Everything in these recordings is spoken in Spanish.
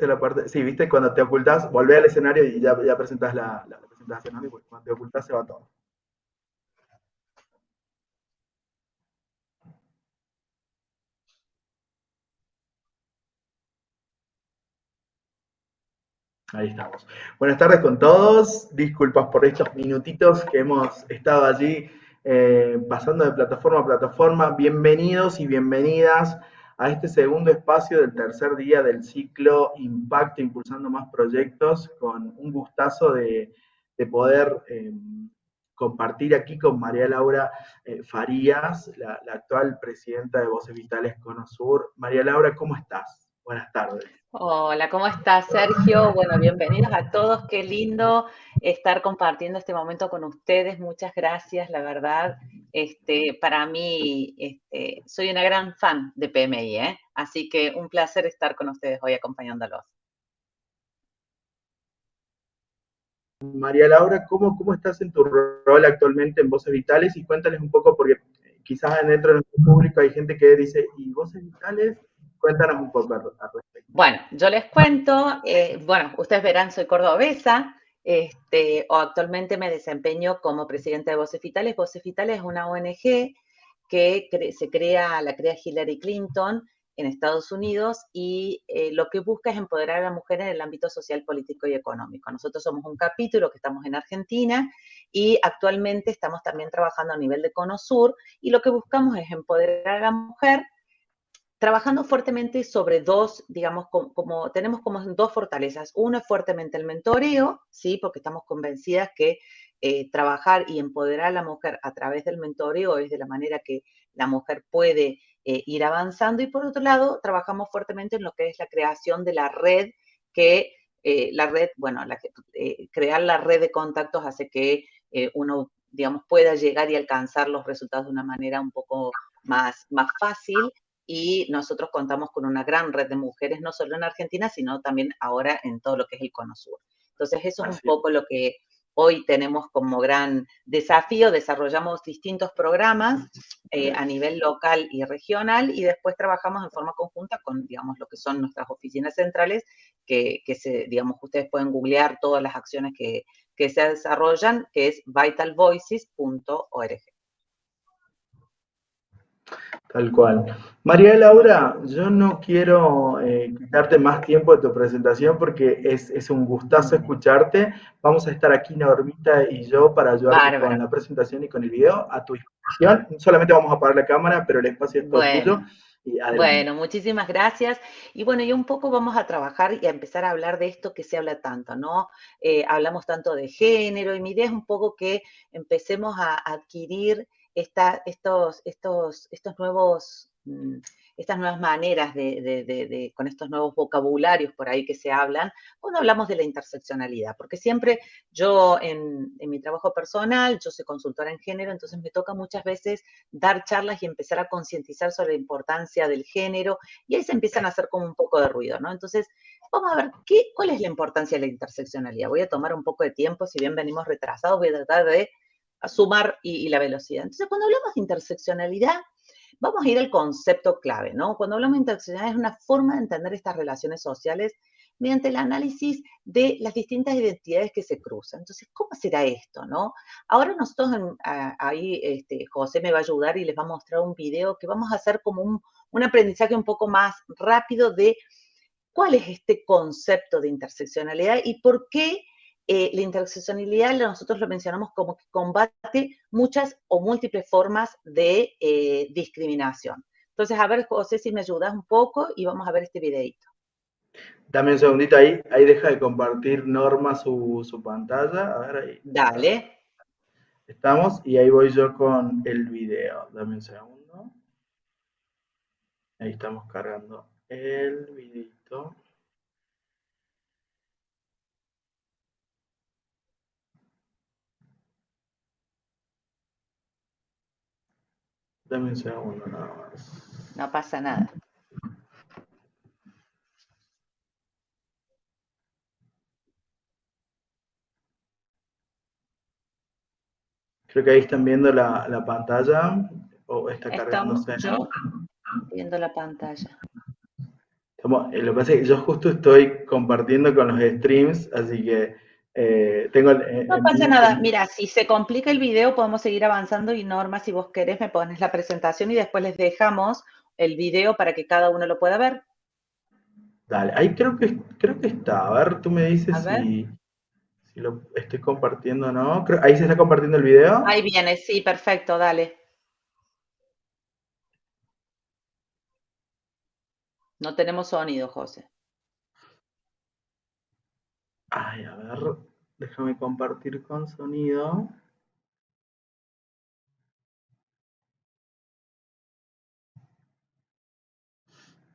esta es la parte, sí, viste, cuando te ocultas, volvés al escenario y ya presentas la presentación, ¿no? Y cuando te ocultas se va todo. Ahí estamos. Buenas tardes con todos. Disculpas por estos minutitos que hemos estado allí pasando de plataforma a plataforma. Bienvenidos y bienvenidas a este segundo espacio del tercer día del ciclo Impacto, impulsando más proyectos, con un gustazo de poder compartir aquí con María Laura Farías, la actual presidenta de Voces Vitales Conosur. María Laura, ¿cómo estás? Buenas tardes. Hola, ¿cómo estás, Sergio? Bueno, bienvenidos a todos. Qué lindo estar compartiendo este momento con ustedes. Muchas gracias, la verdad. Para mí, soy una gran fan de PMI, ¿eh? Así que un placer estar con ustedes hoy acompañándolos. María Laura, ¿cómo estás en tu rol actualmente en Voces Vitales? Y cuéntales un poco, porque quizás dentro de nuestro público hay gente que dice, ¿y Voces Vitales? Cuéntanos un poco al respecto. Bueno, yo les cuento, bueno, ustedes verán, soy cordobesa, o actualmente me desempeño como presidenta de Voces Vitales. Voces Vitales es una ONG que la crea Hillary Clinton en Estados Unidos y lo que busca es empoderar a la mujer en el ámbito social, político y económico. Nosotros somos un capítulo que estamos en Argentina y actualmente estamos también trabajando a nivel de Cono Sur y lo que buscamos es empoderar a la mujer trabajando fuertemente sobre dos, digamos, tenemos como dos fortalezas. Uno es fuertemente el mentoreo, ¿sí? Porque estamos convencidas que trabajar y empoderar a la mujer a través del mentoreo es de la manera que la mujer puede ir avanzando. Y por otro lado, trabajamos fuertemente en lo que es la creación de la red, que la red, bueno, crear la red de contactos hace que uno, digamos, pueda llegar y alcanzar los resultados de una manera un poco más fácil y nosotros contamos con una gran red de mujeres, no solo en Argentina, sino también ahora en todo lo que es el Cono Sur. Entonces, eso es un Así es. poco lo que hoy tenemos como gran desafío. Desarrollamos distintos programas a nivel local y regional y después trabajamos en forma conjunta con, digamos, lo que son nuestras oficinas centrales, digamos, ustedes pueden googlear todas las acciones que se desarrollan, que es vitalvoices.org. Tal cual. María Laura, yo no quiero quitarte más tiempo de tu presentación porque es un gustazo escucharte. Vamos a estar aquí Normita y yo para ayudarte con Bárbaro. la presentación y con el video a tu disposición. Solamente vamos a apagar la cámara, pero el espacio es todo tuyo. Bueno. Y adelante. Bueno, muchísimas gracias. Y bueno, y un poco vamos a trabajar y a empezar a hablar de esto que se habla tanto, ¿no? Hablamos tanto de género y mi idea es un poco que empecemos a adquirir estos nuevos, estas nuevas maneras con estos nuevos vocabularios por ahí que se hablan cuando hablamos de la interseccionalidad, porque siempre yo en mi trabajo personal, yo soy consultora en género, entonces me toca muchas veces dar charlas y empezar a concientizar sobre la importancia del género, y ahí se empiezan a hacer como un poco de ruido, ¿no? Entonces, vamos a ver cuál es la importancia de la interseccionalidad. Voy a tomar un poco de tiempo, si bien venimos retrasados, voy a tratar de sumar y la velocidad. Entonces, cuando hablamos de interseccionalidad, vamos a ir al concepto clave, ¿no? Cuando hablamos de interseccionalidad es una forma de entender estas relaciones sociales mediante el análisis de las distintas identidades que se cruzan. Entonces, ¿cómo será esto, no? Ahora nosotros, ahí José me va a ayudar y les va a mostrar un video que vamos a hacer como un aprendizaje un poco más rápido de cuál es este concepto de interseccionalidad y por qué la interseccionalidad nosotros lo mencionamos como que combate muchas o múltiples formas de discriminación. Entonces, a ver, José, si me ayudas un poco y vamos a ver este videito. Dame un segundito ahí. Ahí deja de compartir Norma su pantalla. A ver, ahí Dale. estamos. Y ahí voy yo con el video. Dame un segundo. Ahí estamos cargando el videito. Dame un segundo nada más. No pasa nada. Creo que ahí están viendo la pantalla o está Estamos cargándose. yo viendo la pantalla. Lo que pasa es que yo justo estoy compartiendo con los streams, así que tengo No pasa nada. Mira, si se complica el video, podemos seguir avanzando y Norma, si vos querés, me pones la presentación y después les dejamos el video para que cada uno lo pueda ver. Dale, ahí creo que está. A ver, tú me A dices ver. si lo estoy compartiendo o no. Ahí se está compartiendo el video. Ahí viene, sí, perfecto, dale. No tenemos sonido, José. Ay, a ver, déjame compartir con sonido.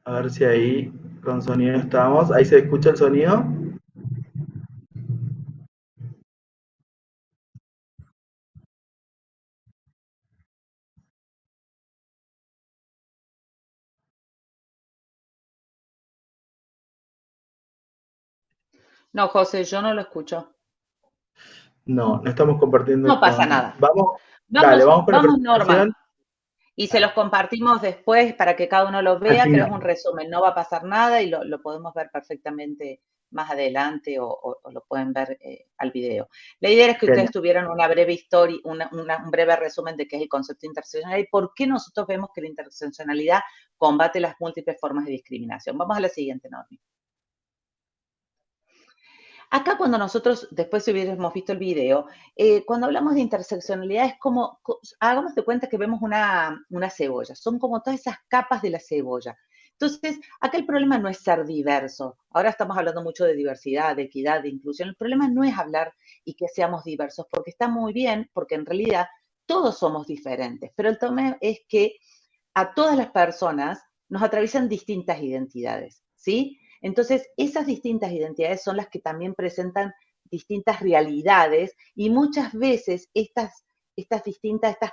A ver si ahí con sonido estamos. Ahí se escucha el sonido. No, José, yo no lo escucho. No, no estamos compartiendo No pasa con. nada. Vamos, dale, Vamos, vamos con la vamos, Norma. presentación. Y se los Dale, compartimos después para que cada uno lo al vea, pero es un final. resumen, no va a pasar nada y lo podemos ver perfectamente más adelante o lo pueden ver al video. La idea es que ustedes Genial. tuvieran una breve historia, un breve resumen de qué es el concepto de interseccionalidad y por qué nosotros vemos que la interseccionalidad combate las múltiples formas de discriminación. Vamos a la siguiente, Norma. Acá cuando nosotros, después si hubiéramos visto el video, cuando hablamos de interseccionalidad es como, hagamos de cuenta que vemos una cebolla, son como todas esas capas de la cebolla. Entonces, acá el problema no es ser diverso. Ahora estamos hablando mucho de diversidad, de equidad, de inclusión. El problema no es hablar y que seamos diversos, porque está muy bien, porque en realidad todos somos diferentes. Pero el tema es que a todas las personas nos atraviesan distintas identidades, ¿sí? Entonces, esas distintas identidades son las que también presentan distintas realidades y muchas veces estas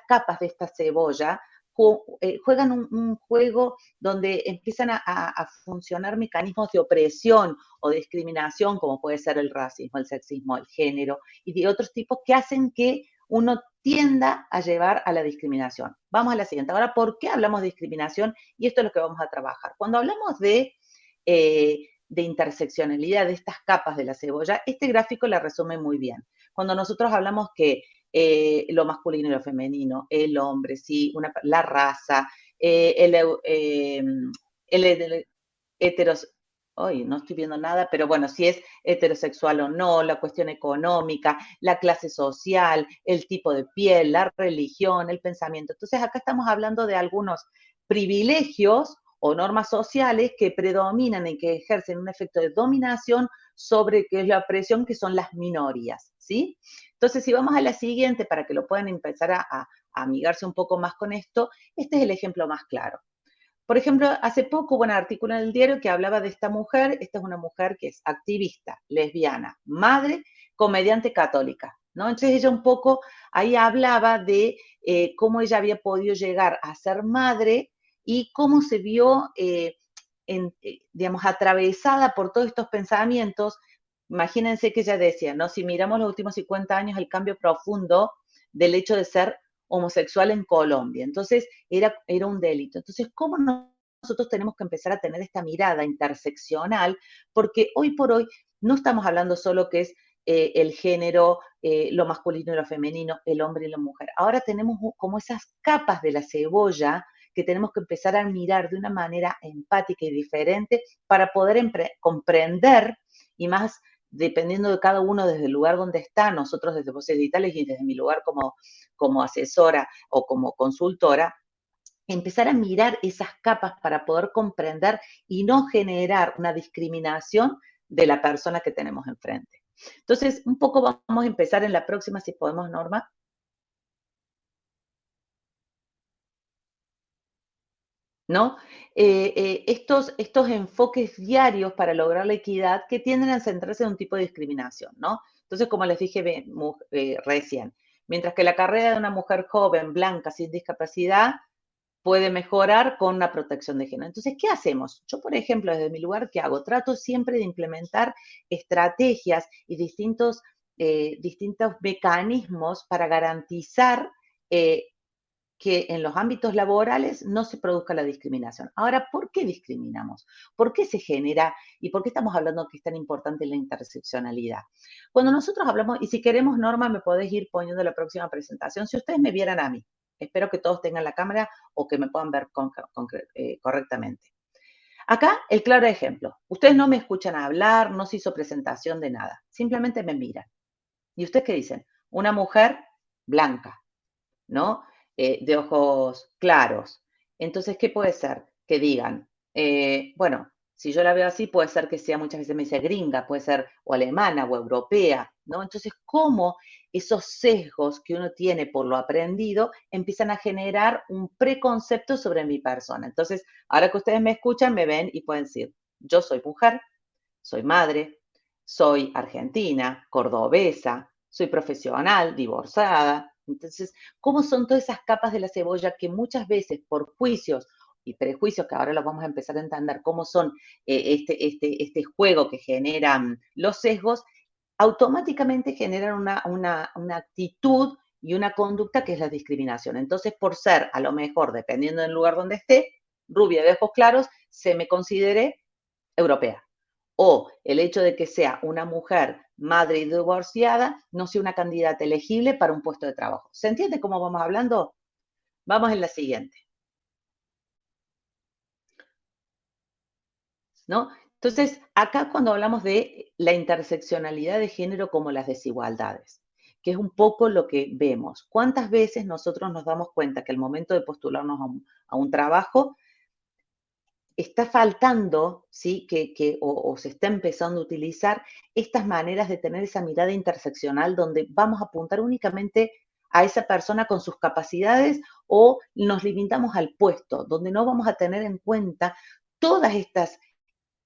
capas de esta cebolla juegan un juego donde empiezan a funcionar mecanismos de opresión o de discriminación, como puede ser el racismo, el sexismo, el género, y de otros tipos que hacen que uno tienda a llevar a la discriminación. Vamos a la siguiente. Ahora, ¿por qué hablamos de discriminación? Y esto es lo que vamos a trabajar. Cuando hablamos de interseccionalidad, de estas capas de la cebolla, este gráfico la resume muy bien. Cuando nosotros hablamos que lo masculino y lo femenino, el hombre, sí, la raza, el heteros, hoy no estoy viendo nada, pero bueno, si es heterosexual o no, la cuestión económica, la clase social, el tipo de piel, la religión, el pensamiento. Entonces acá estamos hablando de algunos privilegios o normas sociales que predominan y que ejercen un efecto de dominación sobre qué es la opresión, que son las minorías, ¿sí? Entonces, si vamos a la siguiente, para que lo puedan empezar a amigarse un poco más con esto, este es el ejemplo más claro. Por ejemplo, hace poco hubo un artículo en el diario que hablaba de esta mujer. Esta es una mujer que es activista, lesbiana, madre, comediante católica, ¿no? Entonces ella un poco ahí hablaba de cómo ella había podido llegar a ser madre y cómo se vio, digamos, atravesada por todos estos pensamientos. Imagínense que ella decía, ¿no? Si miramos los últimos 50 años, el cambio profundo del hecho de ser homosexual en Colombia. Entonces, era un delito. Entonces, ¿cómo nosotros tenemos que empezar a tener esta mirada interseccional? Porque hoy por hoy no estamos hablando solo que es el género, lo masculino y lo femenino, el hombre y la mujer. Ahora tenemos como esas capas de la cebolla que tenemos que empezar a mirar de una manera empática y diferente para poder comprender y más dependiendo de cada uno desde el lugar donde está, nosotros desde Voces Digitales y desde mi lugar como asesora o como consultora, empezar a mirar esas capas para poder comprender y no generar una discriminación de la persona que tenemos enfrente. Entonces, un poco vamos a empezar en la próxima, si podemos, Norma. ¿No? Estos enfoques diarios para lograr la equidad que tienden a centrarse en un tipo de discriminación, ¿no? Entonces, como les dije recién, mientras que la carrera de una mujer joven, blanca, sin discapacidad, puede mejorar con una protección de género. Entonces, ¿qué hacemos? Yo, por ejemplo, desde mi lugar, ¿qué hago? Trato siempre de implementar estrategias y distintos mecanismos para garantizar que en los ámbitos laborales no se produzca la discriminación. Ahora, ¿por qué discriminamos? ¿Por qué se genera y por qué estamos hablando que es tan importante la interseccionalidad? Cuando nosotros hablamos, y si queremos, Norma, me podés ir poniendo la próxima presentación, si ustedes me vieran a mí, espero que todos tengan la cámara o que me puedan ver correctamente. Acá el claro ejemplo, ustedes no me escuchan hablar, no se hizo presentación de nada, simplemente me miran. ¿Y ustedes qué dicen? Una mujer blanca, ¿no? De ojos claros. Entonces, ¿qué puede ser? Que digan, bueno, si yo la veo así, puede ser que sea, muchas veces me dice gringa, puede ser o alemana o europea, ¿no? Entonces, ¿cómo esos sesgos que uno tiene por lo aprendido empiezan a generar un preconcepto sobre mi persona? Entonces, ahora que ustedes me escuchan, me ven y pueden decir, yo soy mujer, soy madre, soy argentina, cordobesa, soy profesional, divorciada. Entonces, ¿cómo son todas esas capas de la cebolla que muchas veces por juicios y prejuicios, que ahora los vamos a empezar a entender, cómo son este juego que generan los sesgos, automáticamente generan una actitud y una conducta que es la discriminación. Entonces, por ser, a lo mejor, dependiendo del lugar donde esté, rubia de ojos claros, se me considere europea. O el hecho de que sea una mujer madre y divorciada no sea una candidata elegible para un puesto de trabajo. ¿Se entiende cómo vamos hablando? Vamos en la siguiente, ¿no? Entonces, acá cuando hablamos de la interseccionalidad de género como las desigualdades, que es un poco lo que vemos. ¿Cuántas veces nosotros nos damos cuenta que al momento de postularnos a un trabajo está faltando, ¿sí? O se está empezando a utilizar estas maneras de tener esa mirada interseccional donde vamos a apuntar únicamente a esa persona con sus capacidades o nos limitamos al puesto, donde no vamos a tener en cuenta todas estas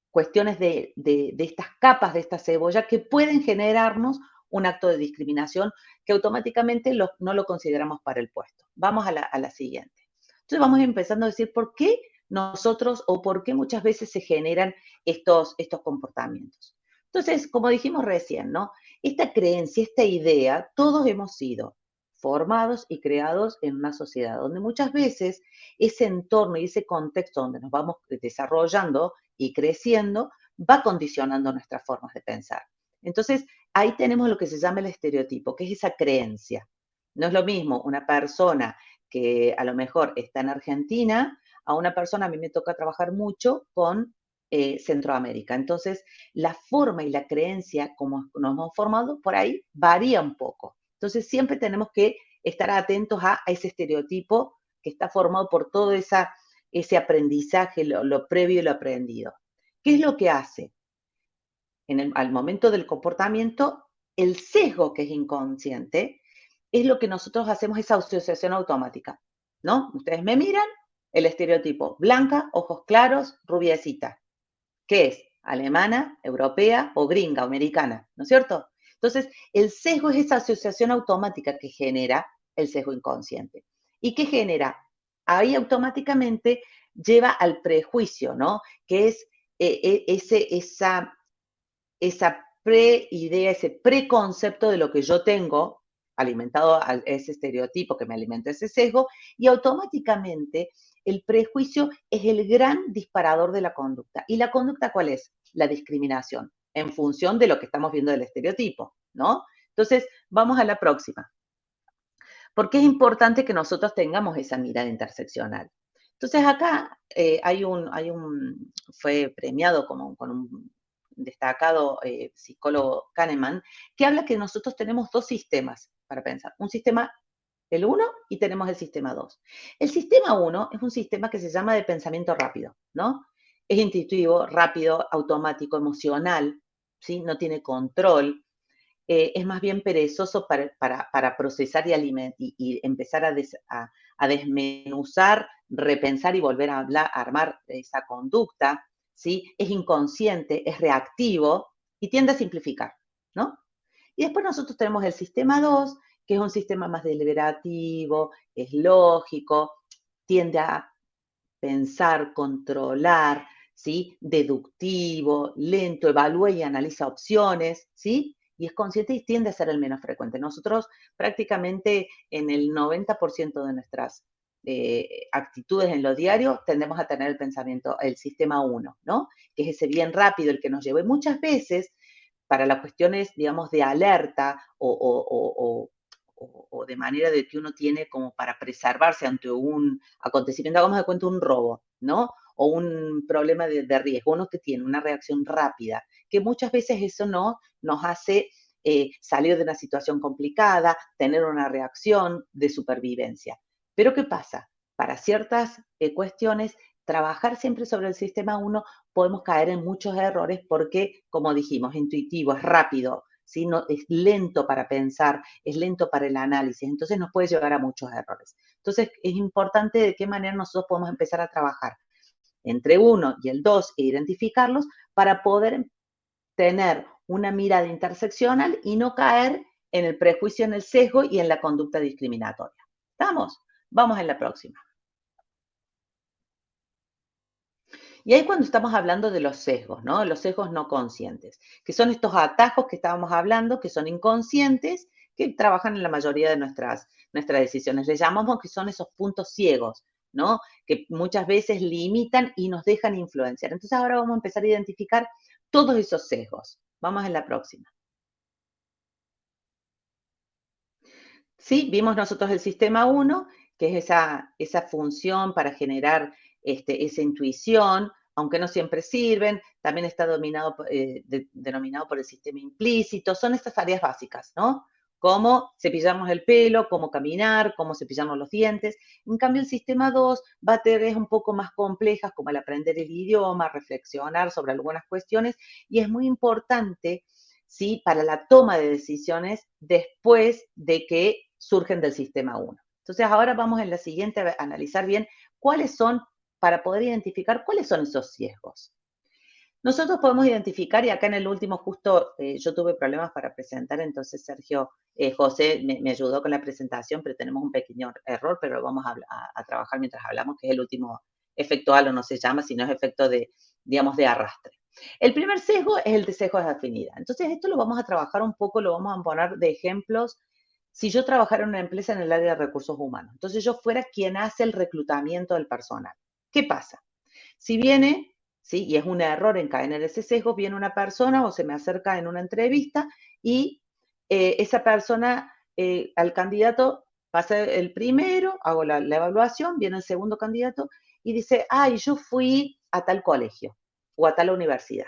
cuestiones de estas capas de esta cebolla que pueden generarnos un acto de discriminación que automáticamente no lo consideramos para el puesto. Vamos a la siguiente. Entonces vamos empezando a decir por qué nosotros o por qué muchas veces se generan estos comportamientos. Entonces, como dijimos recién, ¿no? Esta creencia, esta idea, todos hemos sido formados y creados en una sociedad donde muchas veces ese entorno y ese contexto donde nos vamos desarrollando y creciendo va condicionando nuestras formas de pensar. Entonces, ahí tenemos lo que se llama el estereotipo, que es esa creencia. No es lo mismo una persona que a lo mejor está en Argentina a una persona, a mí me toca trabajar mucho con Centroamérica. Entonces, la forma y la creencia como nos hemos formado por ahí varía un poco. Entonces, siempre tenemos que estar atentos a ese estereotipo que está formado por todo ese aprendizaje, lo previo y lo aprendido. ¿Qué es lo que hace? Al momento del comportamiento, el sesgo que es inconsciente es lo que nosotros hacemos, esa asociación automática, ¿no? Ustedes me miran, el estereotipo, blanca, ojos claros, rubiecita. ¿Qué es? Alemana, europea o gringa o americana, ¿no es cierto? Entonces, el sesgo es esa asociación automática que genera el sesgo inconsciente. ¿Y qué genera? Ahí automáticamente lleva al prejuicio, ¿no? Que es esa preidea, ese preconcepto de lo que yo tengo, alimentado a ese estereotipo que me alimenta ese sesgo, y automáticamente el prejuicio es el gran disparador de la conducta. ¿Y la conducta cuál es? La discriminación, en función de lo que estamos viendo del estereotipo, ¿no? Entonces, vamos a la próxima. ¿Por qué es importante que nosotros tengamos esa mirada interseccional? Entonces, acá fue premiado con un destacado psicólogo Kahneman, que habla que nosotros tenemos dos sistemas para pensar. Un sistema, el 1, y tenemos el sistema 2. El sistema 1 es un sistema que se llama de pensamiento rápido, ¿no? Es intuitivo, rápido, automático, emocional, ¿sí? No tiene control, es más bien perezoso para procesar y empezar a desmenuzar, repensar y volver a armar esa conducta, ¿sí? Es inconsciente, es reactivo y tiende a simplificar, ¿no? Y después nosotros tenemos el sistema 2, que es un sistema más deliberativo, es lógico, tiende a pensar, controlar, ¿sí? Deductivo, lento, evalúa y analiza opciones, ¿sí? Y es consciente y tiende a ser el menos frecuente. Nosotros prácticamente en el 90% de nuestras actitudes en lo diario, tendemos a tener el pensamiento, el sistema 1, ¿no? Que es ese bien rápido, el que nos lleva. Y muchas veces, para las cuestiones, digamos, de alerta o de manera de que uno tiene como para preservarse ante un acontecimiento, hagamos de cuenta un robo, ¿no? O un problema de riesgo, uno que tiene una reacción rápida, que muchas veces eso no nos hace salir de una situación complicada, tener una reacción de supervivencia. Pero ¿qué pasa? Para ciertas cuestiones, trabajar siempre sobre el sistema 1 podemos caer en muchos errores porque, como dijimos, intuitivo, es rápido, ¿sí? No, es lento para pensar, es lento para el análisis, entonces nos puede llevar a muchos errores. Entonces, es importante de qué manera nosotros podemos empezar a trabajar entre 1 y el 2 e identificarlos para poder tener una mirada interseccional y no caer en el prejuicio, en el sesgo y en la conducta discriminatoria. ¿Estamos? Vamos en la próxima. Y ahí cuando estamos hablando de los sesgos, ¿no? Los sesgos no conscientes, que son estos atajos que estábamos hablando, que son inconscientes, que trabajan en la mayoría de nuestras decisiones. Les llamamos que son esos puntos ciegos, ¿no? Que muchas veces limitan y nos dejan influenciar. Entonces ahora vamos a empezar a identificar todos esos sesgos. Vamos en la próxima. Sí, vimos nosotros el sistema 1, que es esa función para generar esa intuición, aunque no siempre sirven, también está denominado por el sistema implícito, son estas áreas básicas, ¿no? Cómo cepillarnos el pelo, cómo caminar, cómo cepillarnos los dientes. En cambio, el sistema 2 va a tener un poco más complejas, como el aprender el idioma, reflexionar sobre algunas cuestiones, y es muy importante, ¿sí? Para la toma de decisiones después de que surgen del sistema 1. Entonces, ahora vamos en la siguiente a analizar bien cuáles son, para poder identificar cuáles son esos sesgos. Nosotros podemos identificar, y acá en el último justo yo tuve problemas para presentar, entonces Sergio, José me ayudó con la presentación, pero tenemos un pequeño error, pero lo vamos a trabajar mientras hablamos, que es el último efecto halo, no se llama, sino es efecto de, digamos, de arrastre. El primer sesgo es el de sesgo de afinidad. Entonces, esto lo vamos a trabajar un poco, lo vamos a poner de ejemplos. Si yo trabajara en una empresa en el área de recursos humanos, entonces yo fuera quien hace el reclutamiento del personal. ¿Qué pasa? Si viene, ¿sí? Y es un error en caer en ese sesgo, viene una persona o se me acerca en una entrevista y esa persona, al candidato, pasa el primero, hago la evaluación, viene el segundo candidato y dice, ay, yo fui a tal colegio o a tal universidad.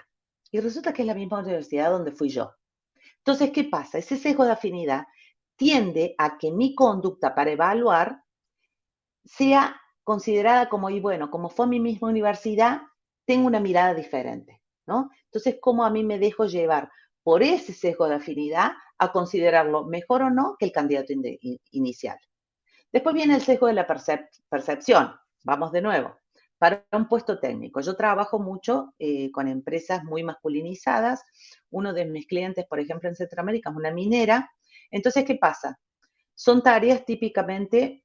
Y resulta que es la misma universidad donde fui yo. Entonces, ¿qué pasa? Ese sesgo de afinidad tiende a que mi conducta para evaluar sea considerada como, y bueno, como fue mi misma universidad, tengo una mirada diferente, ¿no? Entonces, ¿cómo a mí me dejo llevar por ese sesgo de afinidad a considerarlo mejor o no que el candidato inicial? Después viene el sesgo de la percepción. Vamos de nuevo. Para un puesto técnico, yo trabajo mucho con empresas muy masculinizadas. Uno de mis clientes, por ejemplo, en Centroamérica es una minera. Entonces, ¿qué pasa? Son tareas típicamente,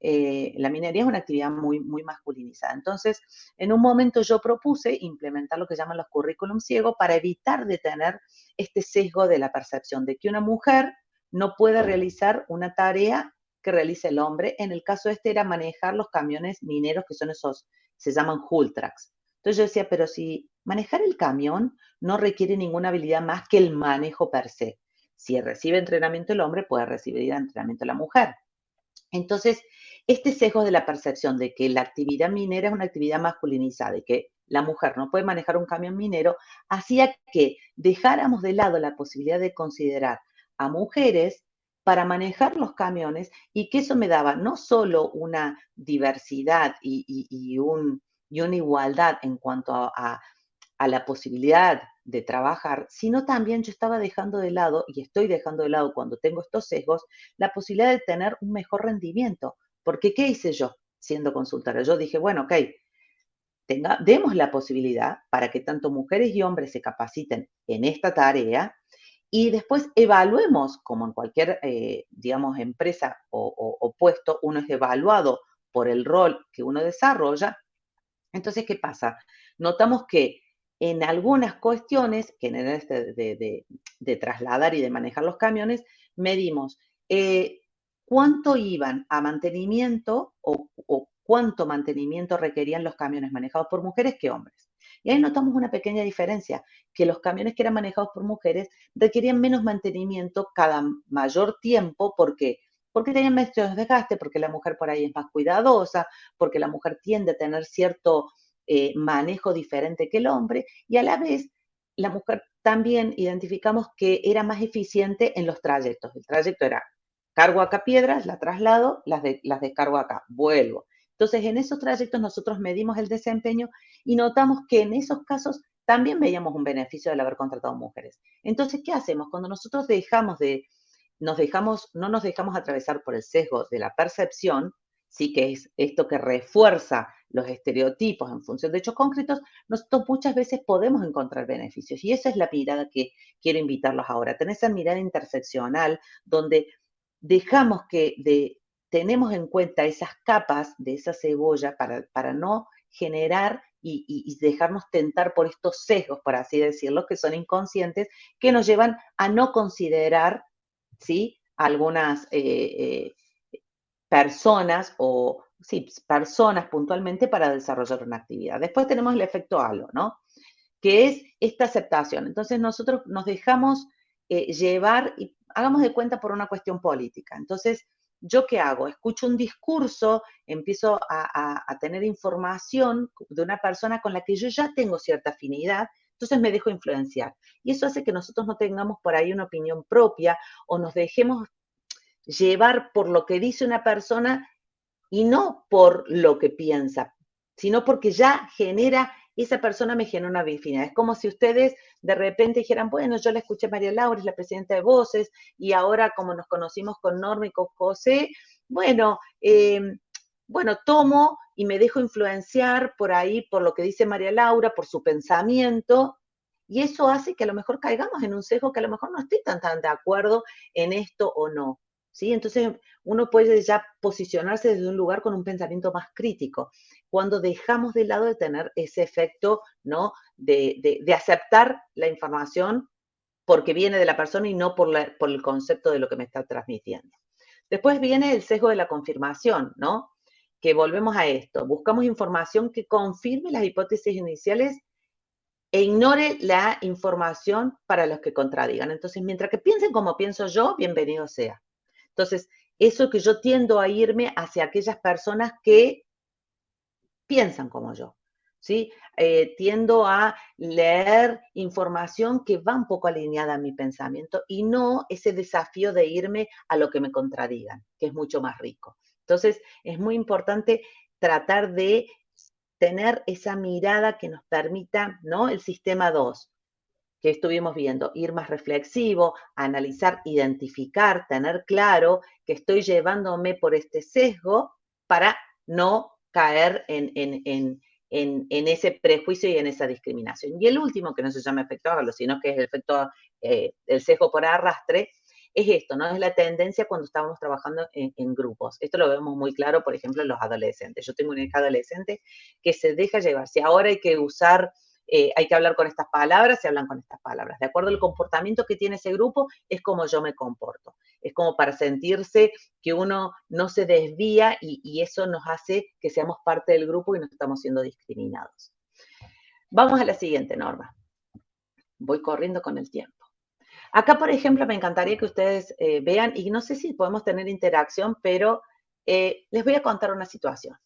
la minería es una actividad muy, muy masculinizada. Entonces, en un momento yo propuse implementar lo que llaman los currículum ciegos para evitar de tener este sesgo de la percepción de que una mujer no puede realizar una tarea que realice el hombre. En el caso este era manejar los camiones mineros, que son esos, se llaman haul trucks. Entonces yo decía, pero si manejar el camión no requiere ninguna habilidad más que el manejo per se. Si recibe entrenamiento el hombre, puede recibir entrenamiento la mujer. Entonces, este sesgo de la percepción de que la actividad minera es una actividad masculinizada y que la mujer no puede manejar un camión minero, hacía que dejáramos de lado la posibilidad de considerar a mujeres para manejar los camiones y que eso me daba no solo una diversidad y una igualdad en cuanto a la posibilidad de trabajar, sino también yo estaba dejando de lado, y estoy dejando de lado cuando tengo estos sesgos, la posibilidad de tener un mejor rendimiento. Porque, ¿qué hice yo siendo consultora? Yo dije, bueno, ok, demos la posibilidad para que tanto mujeres y hombres se capaciten en esta tarea y después evaluemos, como en cualquier, digamos, empresa o puesto, uno es evaluado por el rol que uno desarrolla. Entonces, ¿qué pasa? Notamos que en algunas cuestiones, que en este de trasladar y de manejar los camiones, medimos cuánto iban a mantenimiento o cuánto mantenimiento requerían los camiones manejados por mujeres que hombres. Y ahí notamos una pequeña diferencia, que los camiones que eran manejados por mujeres requerían menos mantenimiento cada mayor tiempo. ¿Por qué? Porque tenían menos desgaste, porque la mujer por ahí es más cuidadosa, porque la mujer tiende a tener cierto manejo diferente que el hombre, y a la vez la mujer también identificamos que era más eficiente en los trayectos. El trayecto era: cargo acá piedras, la traslado, las descargo acá, vuelvo. Entonces, en esos trayectos nosotros medimos el desempeño y notamos que en esos casos también veíamos un beneficio del haber contratado mujeres. Entonces, ¿qué hacemos? Cuando nosotros no nos dejamos atravesar por el sesgo de la percepción, sí, que es esto que refuerza los estereotipos en función de hechos concretos, nosotros muchas veces podemos encontrar beneficios. Y esa es la mirada que quiero invitarlos ahora, tener esa mirada interseccional donde dejamos tenemos en cuenta esas capas de esa cebolla para no generar y dejarnos tentar por estos sesgos, por así decirlo, que son inconscientes, que nos llevan a no considerar, ¿sí?, algunas personas o, sí, personas puntualmente para desarrollar una actividad. Después tenemos el efecto halo, ¿no?, que es esta aceptación. Entonces nosotros nos dejamos llevar y hagamos de cuenta por una cuestión política. Entonces, ¿yo qué hago? Escucho un discurso, empiezo a tener información de una persona con la que yo ya tengo cierta afinidad, entonces me dejo influenciar. Y eso hace que nosotros no tengamos por ahí una opinión propia o nos dejemos llevar por lo que dice una persona y no por lo que piensa, sino porque ya esa persona me genera una afinidad. Es como si ustedes de repente dijeran: bueno, yo la escuché a María Laura, es la presidenta de Voces, y ahora como nos conocimos con Norma y con José, bueno, tomo y me dejo influenciar por ahí, por lo que dice María Laura, por su pensamiento, y eso hace que a lo mejor caigamos en un sesgo que a lo mejor no estoy tan de acuerdo en esto o no. ¿Sí? Entonces uno puede ya posicionarse desde un lugar con un pensamiento más crítico, cuando dejamos de lado de tener ese efecto, ¿no?, de aceptar la información porque viene de la persona y no por el concepto de lo que me está transmitiendo. Después viene el sesgo de la confirmación, ¿no?, que volvemos a esto, buscamos información que confirme las hipótesis iniciales e ignore la información para los que contradigan. Entonces, mientras que piensen como pienso yo, bienvenido sea. Entonces, eso que yo tiendo a irme hacia aquellas personas que piensan como yo, ¿sí? Tiendo a leer información que va un poco alineada a mi pensamiento y no ese desafío de irme a lo que me contradigan, que es mucho más rico. Entonces, es muy importante tratar de tener esa mirada que nos permita, ¿no?, el sistema 2 que estuvimos viendo, ir más reflexivo, analizar, identificar, tener claro que estoy llevándome por este sesgo para no caer en ese prejuicio y en esa discriminación. Y el último, que no se llama efecto halo, sino que es el efecto, el sesgo por arrastre, es esto, ¿no? Es la tendencia cuando estábamos trabajando en grupos. Esto lo vemos muy claro, por ejemplo, en los adolescentes. Yo tengo una hija adolescente que se deja llevar. Si ahora hay que usar hay que hablar con estas palabras, se hablan con estas palabras. De acuerdo al comportamiento que tiene ese grupo, es como yo me comporto. Es como para sentirse que uno no se desvía y eso nos hace que seamos parte del grupo y no estamos siendo discriminados. Vamos a la siguiente norma. Voy corriendo con el tiempo. Acá, por ejemplo, me encantaría que ustedes vean, y no sé si podemos tener interacción, pero les voy a contar una situación.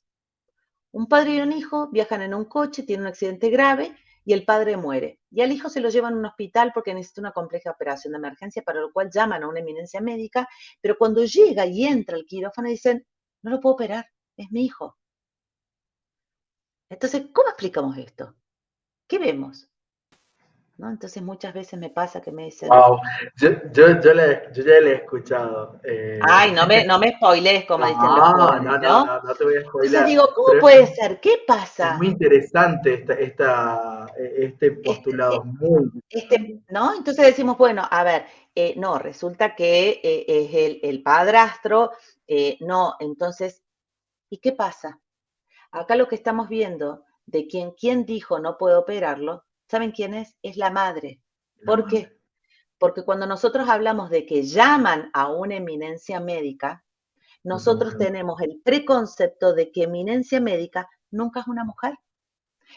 Un padre y un hijo viajan en un coche, tienen un accidente grave y el padre muere. Y al hijo se lo llevan a un hospital porque necesita una compleja operación de emergencia, para lo cual llaman a una eminencia médica, pero cuando llega y entra al quirófano dicen: no lo puedo operar, es mi hijo. Entonces, ¿cómo explicamos esto? ¿Qué vemos? ¿No? Entonces muchas veces me pasa que me dicen: Wow, yo ya le he escuchado. ay, no me spoilees, como dicen los No, jóvenes, no, no, ¿no? no, no te voy a Entonces spoilar, digo, ¿cómo pero puede ser? ¿Qué es pasa? muy interesante este Este, postulado, muy interesante. ¿No? Entonces decimos, bueno, a ver, no, resulta que es el padrastro, no, entonces, ¿y qué pasa? Acá lo que estamos viendo de quién dijo no puede operarlo, ¿saben quién es? Es la madre. La ¿Por madre. qué? Porque cuando nosotros hablamos de que llaman a una eminencia médica, nosotros Totalmente. tenemos el preconcepto de que eminencia médica nunca es una mujer.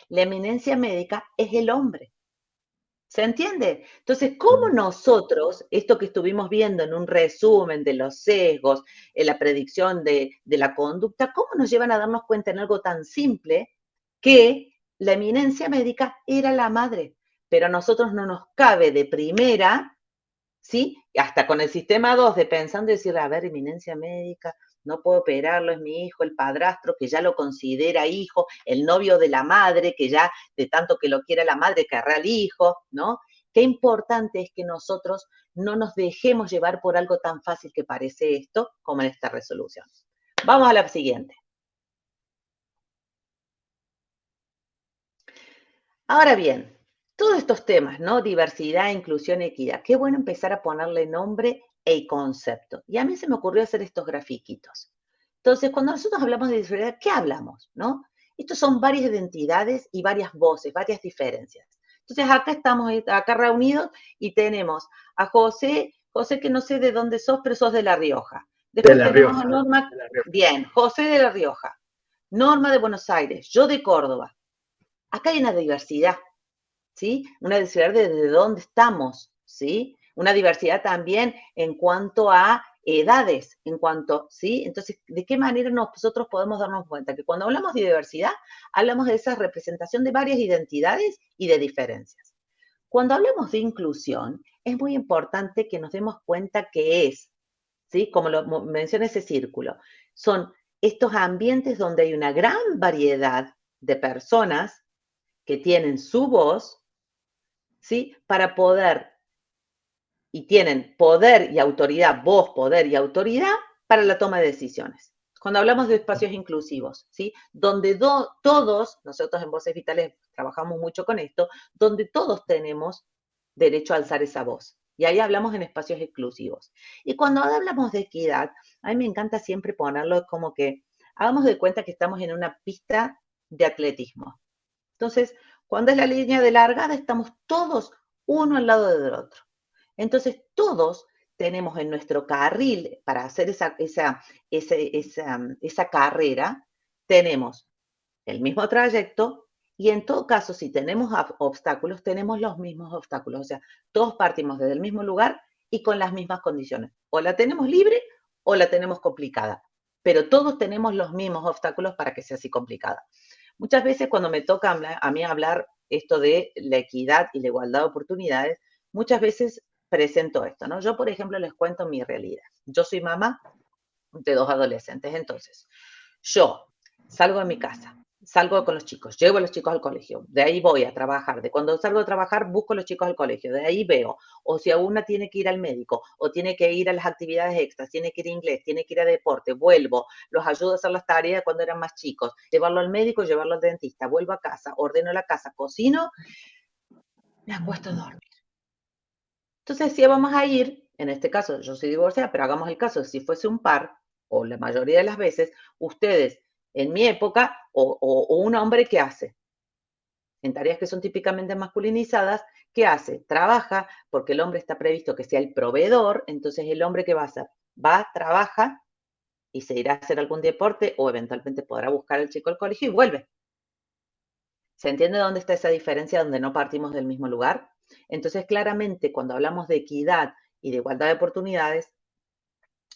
La eminencia médica es el hombre. ¿Se entiende? Entonces, ¿cómo nosotros, esto que estuvimos viendo en un resumen de los sesgos, en la predicción de la conducta, cómo nos llevan a darnos cuenta en algo tan simple que la eminencia médica era la madre? Pero a nosotros no nos cabe de primera, ¿sí? Hasta con el sistema 2 de pensando y decir, a ver, eminencia médica, no puedo operarlo, es mi hijo, el padrastro que ya lo considera hijo, el novio de la madre que ya de tanto que lo quiera la madre querrá al hijo, ¿no? Qué importante es que nosotros no nos dejemos llevar por algo tan fácil que parece esto como en esta resolución. Vamos a la siguiente. Ahora bien, todos estos temas, ¿no? Diversidad, inclusión, equidad. Qué bueno empezar a ponerle nombre e concepto. Y a mí se me ocurrió hacer estos grafiquitos. Entonces, cuando nosotros hablamos de diversidad, ¿qué hablamos? ¿No? Estos son varias identidades y varias voces, varias diferencias. Entonces, acá estamos, acá reunidos y tenemos a José, José que no sé de dónde sos, pero sos de La Rioja. De Después La tenemos a Rioja, Norma, de La Rioja. bien, José de La Rioja, Norma de Buenos Aires, yo de Córdoba. Acá hay una diversidad, ¿sí? Una diversidad desde dónde estamos, ¿sí? Una diversidad también en cuanto a edades, en cuanto, ¿sí? Entonces, ¿de qué manera nosotros podemos darnos cuenta? Que cuando hablamos de diversidad, hablamos de esa representación de varias identidades y de diferencias. Cuando hablamos de inclusión, es muy importante que nos demos cuenta que es, ¿sí? Como lo menciona ese círculo, son estos ambientes donde hay una gran variedad de personas que tienen su voz, ¿sí? Para poder, y tienen poder y autoridad, voz, poder y autoridad para la toma de decisiones. Cuando hablamos de espacios inclusivos, ¿sí? Donde todos, nosotros en Voces Vitales trabajamos mucho con esto, donde todos tenemos derecho a alzar esa voz. Y ahí hablamos en espacios exclusivos. Y cuando hablamos de equidad, a mí me encanta siempre ponerlo como que hagamos de cuenta que estamos en una pista de atletismo. Entonces, cuando es la línea de largada, estamos todos uno al lado del otro. Entonces, todos tenemos en nuestro carril para hacer esa carrera, tenemos el mismo trayecto y en todo caso, si tenemos obstáculos, tenemos los mismos obstáculos. O sea, todos partimos desde el mismo lugar y con las mismas condiciones. O la tenemos libre o la tenemos complicada, pero todos tenemos los mismos obstáculos para que sea así complicada. Muchas veces cuando me toca a mí hablar esto de la equidad y la igualdad de oportunidades, muchas veces presento esto, ¿no? Yo, por ejemplo, les cuento mi realidad. Yo soy mamá de 2 adolescentes, entonces, yo salgo de mi casa, salgo con los chicos, llevo a los chicos al colegio, de ahí voy a trabajar, de cuando salgo a trabajar busco a los chicos al colegio, de ahí veo, o si una tiene que ir al médico, o tiene que ir a las actividades extras, tiene que ir a inglés, tiene que ir a deporte, vuelvo, los ayudo a hacer las tareas cuando eran más chicos, llevarlo al médico, llevarlo al dentista, vuelvo a casa, ordeno la casa, cocino, me acuesto a dormir. Entonces, si vamos a ir, en este caso yo soy divorciada, pero hagamos el caso, si fuese un par, o la mayoría de las veces, ustedes en mi época, o un hombre, ¿qué hace? En tareas que son típicamente masculinizadas, ¿qué hace? Trabaja, porque el hombre está previsto que sea el proveedor, entonces el hombre, ¿qué va a hacer? Va, trabaja y se irá a hacer algún deporte o eventualmente podrá buscar al chico al colegio y vuelve. ¿Se entiende dónde está esa diferencia donde no partimos del mismo lugar? Entonces, claramente, cuando hablamos de equidad y de igualdad de oportunidades,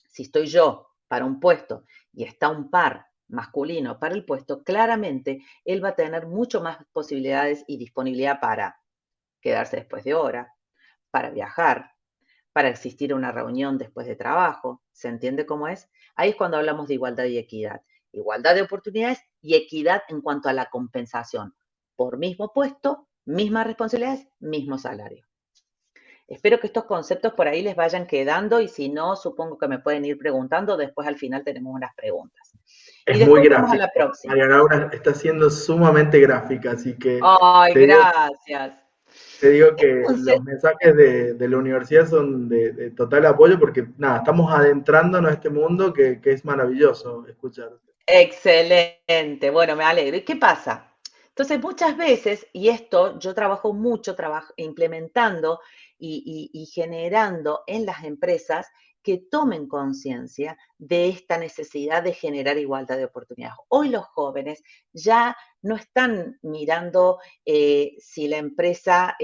si estoy yo para un puesto y está un par masculino para el puesto, claramente él va a tener mucho más posibilidades y disponibilidad para quedarse después de hora, para viajar, para asistir a una reunión después de trabajo. ¿Se entiende cómo es? Ahí es cuando hablamos de igualdad y equidad. Igualdad de oportunidades y equidad en cuanto a la compensación. Por mismo puesto, mismas responsabilidades, mismo salario. Espero que estos conceptos por ahí les vayan quedando y si no, supongo que me pueden ir preguntando. Después al final tenemos unas preguntas. Y Es muy después vamos a la gráfico. próxima. María Laura está siendo sumamente gráfica, así que Ay, te digo, gracias. te digo que Entonces, los mensajes de la universidad son de total apoyo porque, nada, estamos adentrándonos a este mundo que es maravilloso escuchar. excelente. Bueno, me alegro. ¿Y qué pasa? Entonces, muchas veces, y esto yo trabajo mucho implementando y generando en las empresas que tomen conciencia de esta necesidad de generar igualdad de oportunidades. Hoy los jóvenes ya no están mirando si la empresa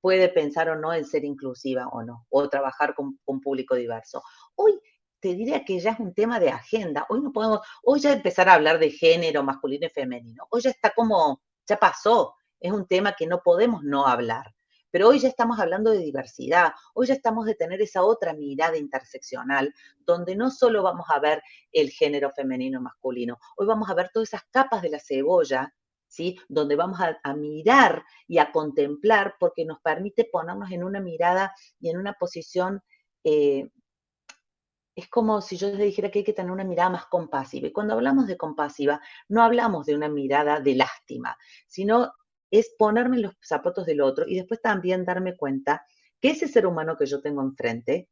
puede pensar o no en ser inclusiva o no, o trabajar con público diverso. Hoy te diría que ya es un tema de agenda. Hoy no podemos, hoy ya empezar a hablar de género masculino y femenino. Hoy ya está como, ya pasó. Es un tema que no podemos no hablar. Pero hoy ya estamos hablando de diversidad, hoy ya estamos de tener esa otra mirada interseccional, donde no solo vamos a ver el género femenino masculino, hoy vamos a ver todas esas capas de la cebolla, ¿sí? Donde vamos a mirar y a contemplar, porque nos permite ponernos en una mirada y en una posición es como si yo les dijera que hay que tener una mirada más compasiva. Y cuando hablamos de compasiva, no hablamos de una mirada de lástima, sino es ponerme en los zapatos del otro y después también darme cuenta que ese ser humano que yo tengo enfrente,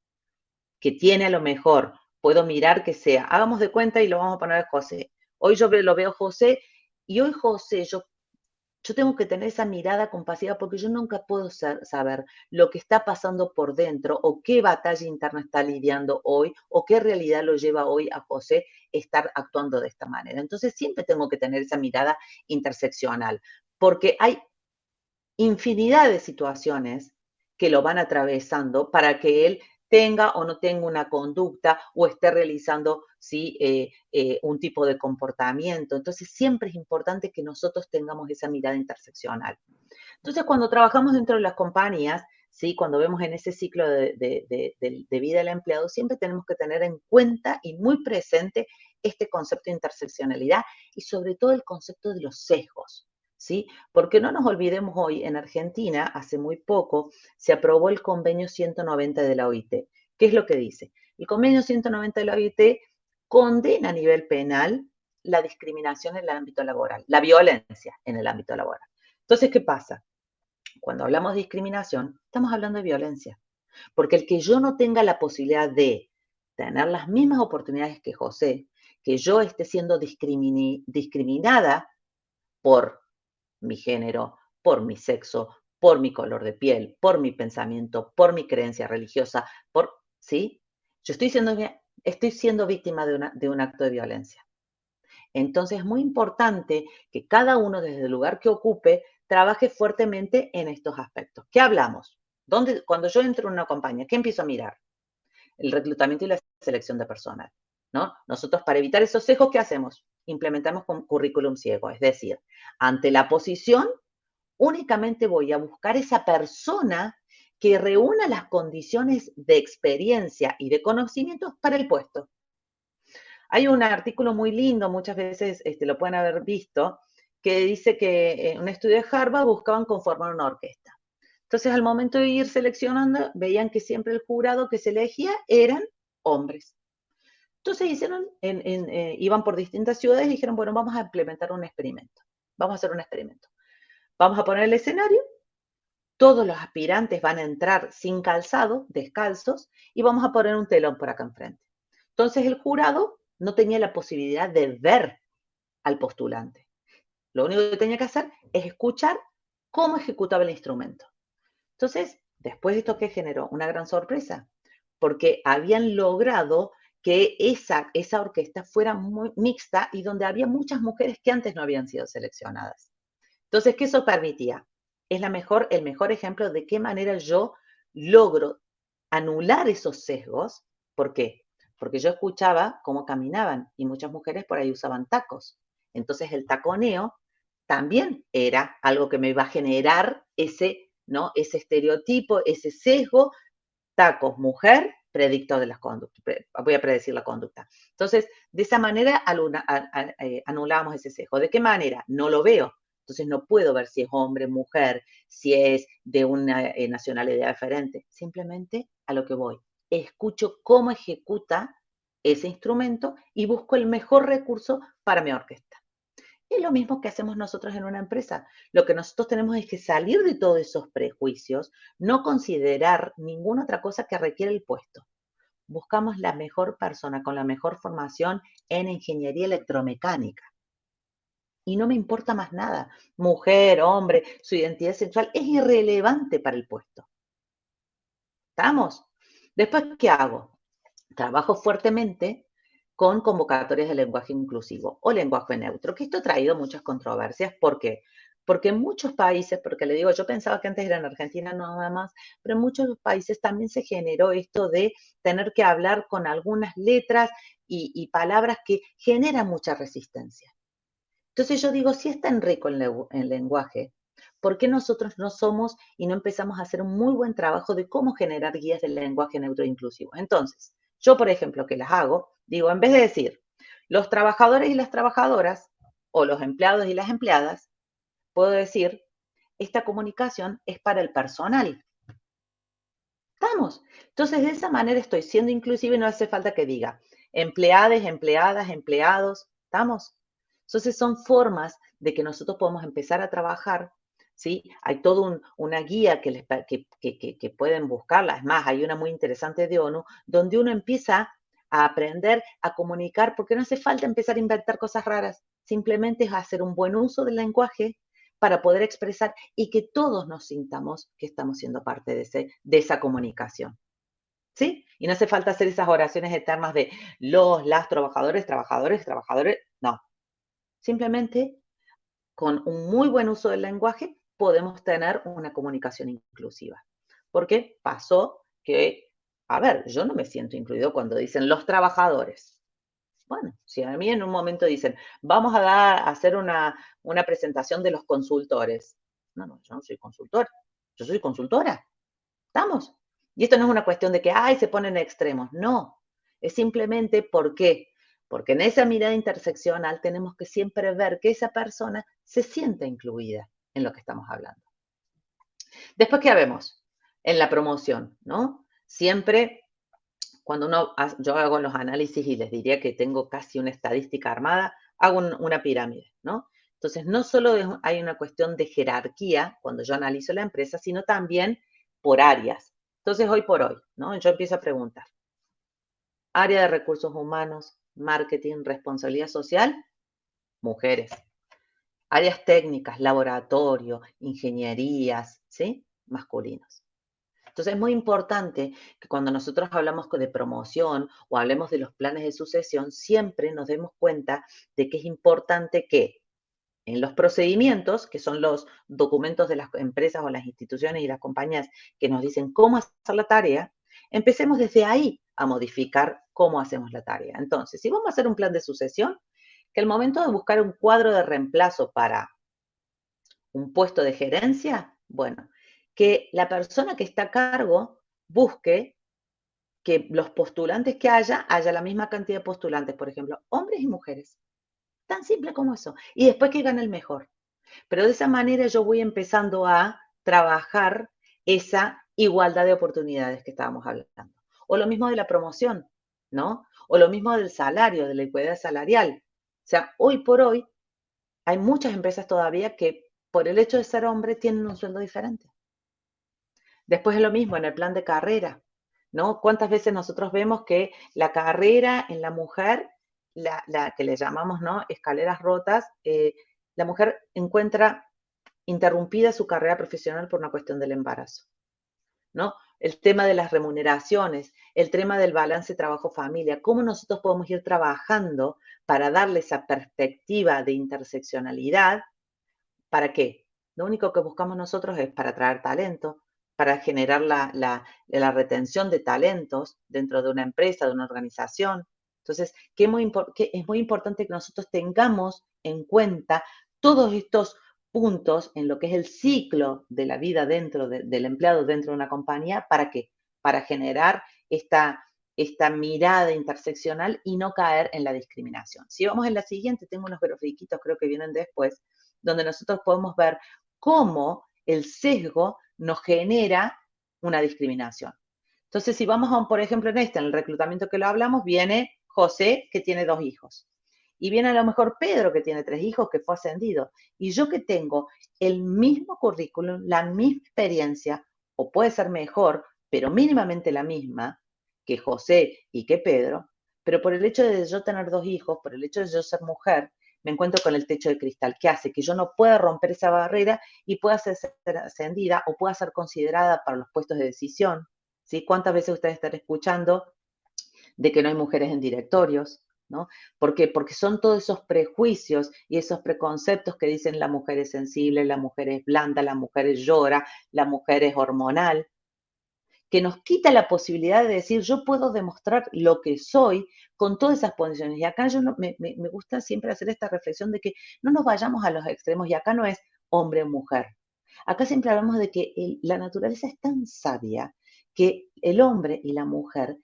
que tiene a lo mejor, puedo mirar que sea, hagamos de cuenta y lo vamos a poner a José. Hoy yo lo veo José y hoy José, yo tengo que tener esa mirada compasiva porque yo nunca puedo saber lo que está pasando por dentro o qué batalla interna está lidiando hoy o qué realidad lo lleva hoy a José estar actuando de esta manera. Entonces siempre tengo que tener esa mirada interseccional porque hay infinidad de situaciones que lo van atravesando para que él tenga o no tenga una conducta o esté realizando ¿sí? Un tipo de comportamiento. Entonces, siempre es importante que nosotros tengamos esa mirada interseccional. Entonces, cuando trabajamos dentro de las compañías, ¿sí? Cuando vemos en ese ciclo de vida del empleado, siempre tenemos que tener en cuenta y muy presente este concepto de interseccionalidad y sobre todo el concepto de los sesgos. ¿Sí? Porque no nos olvidemos hoy, en Argentina, hace muy poco, se aprobó el convenio 190 de la OIT. ¿Qué es lo que dice? El convenio 190 de la OIT condena a nivel penal la discriminación en el ámbito laboral, la violencia en el ámbito laboral. Entonces, ¿qué pasa? Cuando hablamos de discriminación, estamos hablando de violencia. Porque el que yo no tenga la posibilidad de tener las mismas oportunidades que José, que yo esté siendo discriminada por mi género, por mi sexo, por mi color de piel, por mi pensamiento, por mi creencia religiosa, ¿sí? Yo estoy siendo víctima de un acto de violencia. Entonces es muy importante que cada uno desde el lugar que ocupe trabaje fuertemente en estos aspectos. ¿Qué hablamos? Cuando yo entro en una compañía, ¿qué empiezo a mirar? El reclutamiento y la selección de personal, ¿no? Nosotros para evitar esos sesgos, ¿qué hacemos? Implementamos con currículum ciego, es decir, ante la posición únicamente voy a buscar esa persona que reúna las condiciones de experiencia y de conocimientos para el puesto. Hay un artículo muy lindo, muchas veces lo pueden haber visto, que dice que en un estudio de Harvard buscaban conformar una orquesta. Entonces, al momento de ir seleccionando, veían que siempre el jurado que se elegía eran hombres. Entonces iban por distintas ciudades y dijeron, bueno, vamos a implementar un experimento. Vamos a hacer un experimento. Vamos a poner el escenario, todos los aspirantes van a entrar sin calzado, descalzos, y vamos a poner un telón por acá enfrente. Entonces el jurado no tenía la posibilidad de ver al postulante. Lo único que tenía que hacer es escuchar cómo ejecutaba el instrumento. Entonces, después de esto, ¿qué generó? Una gran sorpresa, porque habían logrado que esa orquesta fuera muy mixta y donde había muchas mujeres que antes no habían sido seleccionadas. Entonces, ¿qué eso permitía? Es el mejor ejemplo de qué manera yo logro anular esos sesgos. ¿Por qué? Porque yo escuchaba cómo caminaban y muchas mujeres por ahí usaban tacos. Entonces el taconeo también era algo que me iba a generar ¿no? Ese estereotipo, ese sesgo, tacos, mujer, predictor de las conductas, voy a predecir la conducta. Entonces, de esa manera anulamos ese sesgo. ¿De qué manera? No lo veo. Entonces no puedo ver si es hombre, mujer, si es de una nacionalidad diferente. Simplemente a lo que voy. Escucho cómo ejecuta ese instrumento y busco el mejor recurso para mi orquesta. Es lo mismo que hacemos nosotros en una empresa. Lo que nosotros tenemos es que salir de todos esos prejuicios, no considerar ninguna otra cosa que requiere el puesto. Buscamos la mejor persona con la mejor formación en ingeniería electromecánica. Y no me importa más nada. Mujer, hombre, su identidad sexual es irrelevante para el puesto. ¿Estamos? Después, ¿qué hago? Trabajo fuertemente con convocatorias de lenguaje inclusivo o lenguaje neutro, que esto ha traído muchas controversias. ¿Por qué? Porque en muchos países, porque le digo, yo pensaba que antes era en Argentina nada más, pero en muchos países también se generó esto de tener que hablar con algunas letras y palabras que generan mucha resistencia. Entonces yo digo, si es tan rico el lenguaje, ¿por qué nosotros no somos y no empezamos a hacer un muy buen trabajo de cómo generar guías del lenguaje neutro e inclusivo? Entonces, yo, por ejemplo, que las hago, digo, en vez de decir los trabajadores y las trabajadoras, o los empleados y las empleadas, puedo decir, esta comunicación es para el personal. ¿Estamos? Entonces, de esa manera estoy siendo inclusiva y no hace falta que diga empleades, empleadas, empleados. ¿Estamos? Entonces, son formas de que nosotros podemos empezar a trabajar, ¿sí? Hay toda una guía que pueden buscarla. Es más, hay una muy interesante de ONU, donde uno empieza a aprender a comunicar, porque no hace falta empezar a inventar cosas raras. Simplemente es hacer un buen uso del lenguaje para poder expresar y que todos nos sintamos que estamos siendo parte de esa comunicación. ¿Sí? Y no hace falta hacer esas oraciones eternas de las trabajadores, trabajadores, trabajadores. No. Simplemente con un muy buen uso del lenguaje podemos tener una comunicación inclusiva. Porque pasó que, a ver, yo no me siento incluido cuando dicen los trabajadores. Bueno, si a mí en un momento dicen, vamos a hacer una presentación de los consultores. No, yo no soy consultor, yo soy consultora. ¿Estamos? Y esto no es una cuestión de que, ay, se ponen extremos. No, es simplemente ¿por qué? Porque en esa mirada interseccional tenemos que siempre ver que esa persona se sienta incluida en lo que estamos hablando. Después, ¿qué vemos? En la promoción, ¿no? Siempre cuando yo hago los análisis y les diría que tengo casi una estadística armada, hago una pirámide, ¿no? Entonces, no solo hay una cuestión de jerarquía cuando yo analizo la empresa, sino también por áreas. Entonces, hoy por hoy, ¿no? Yo empiezo a preguntar, área de recursos humanos, marketing, responsabilidad social, mujeres. Áreas técnicas, laboratorio, ingenierías, ¿sí? Masculinos. Entonces es muy importante que cuando nosotros hablamos de promoción o hablemos de los planes de sucesión, siempre nos demos cuenta de que es importante que en los procedimientos, que son los documentos de las empresas o las instituciones y las compañías que nos dicen cómo hacer la tarea, empecemos desde ahí a modificar cómo hacemos la tarea. Entonces, si vamos a hacer un plan de sucesión, que al momento de buscar un cuadro de reemplazo para un puesto de gerencia, bueno, que la persona que está a cargo busque que los postulantes que haya la misma cantidad de postulantes, por ejemplo, hombres y mujeres. Tan simple como eso. Y después que gane el mejor. Pero de esa manera yo voy empezando a trabajar esa igualdad de oportunidades que estábamos hablando. O lo mismo de la promoción, ¿no? O lo mismo del salario, de la equidad salarial. O sea, hoy por hoy hay muchas empresas todavía que por el hecho de ser hombre tienen un sueldo diferente. Después es lo mismo en el plan de carrera, ¿no? ¿Cuántas veces nosotros vemos que la carrera en la mujer, la que le llamamos, ¿no? Escaleras rotas, la mujer encuentra interrumpida su carrera profesional por una cuestión del embarazo, ¿no? El tema de las remuneraciones, el tema del balance trabajo-familia, cómo nosotros podemos ir trabajando para darle esa perspectiva de interseccionalidad. ¿Para qué? Lo único que buscamos nosotros es para atraer talento, para generar la retención de talentos dentro de una empresa, de una organización. Entonces, que es muy importante que nosotros tengamos en cuenta todos estos puntos en lo que es el ciclo de la vida del empleado dentro de una compañía. ¿Para qué? Para generar esta mirada interseccional y no caer en la discriminación. Si vamos en la siguiente, tengo unos grafiquitos, creo que vienen después, donde nosotros podemos ver cómo el sesgo nos genera una discriminación. Entonces, si vamos a, por ejemplo, en el reclutamiento que lo hablamos, viene José, que tiene 2 hijos. Y viene a lo mejor Pedro, que tiene 3 hijos, que fue ascendido. Y yo que tengo el mismo currículum, la misma experiencia, o puede ser mejor, pero mínimamente la misma, que José y que Pedro, pero por el hecho de yo tener 2 hijos, por el hecho de yo ser mujer, me encuentro con el techo de cristal, que hace que yo no pueda romper esa barrera y pueda ser ascendida o pueda ser considerada para los puestos de decisión, ¿sí? ¿Cuántas veces ustedes están escuchando de que no hay mujeres en directorios? ¿No? ¿Por qué? Porque son todos esos prejuicios y esos preconceptos que dicen la mujer es sensible, la mujer es blanda, la mujer llora, la mujer es hormonal, que nos quita la posibilidad de decir, yo puedo demostrar lo que soy con todas esas posiciones. Y acá yo me gusta siempre hacer esta reflexión de que no nos vayamos a los extremos, y acá no es hombre o mujer. Acá siempre hablamos de que la naturaleza es tan sabia que el hombre y la mujer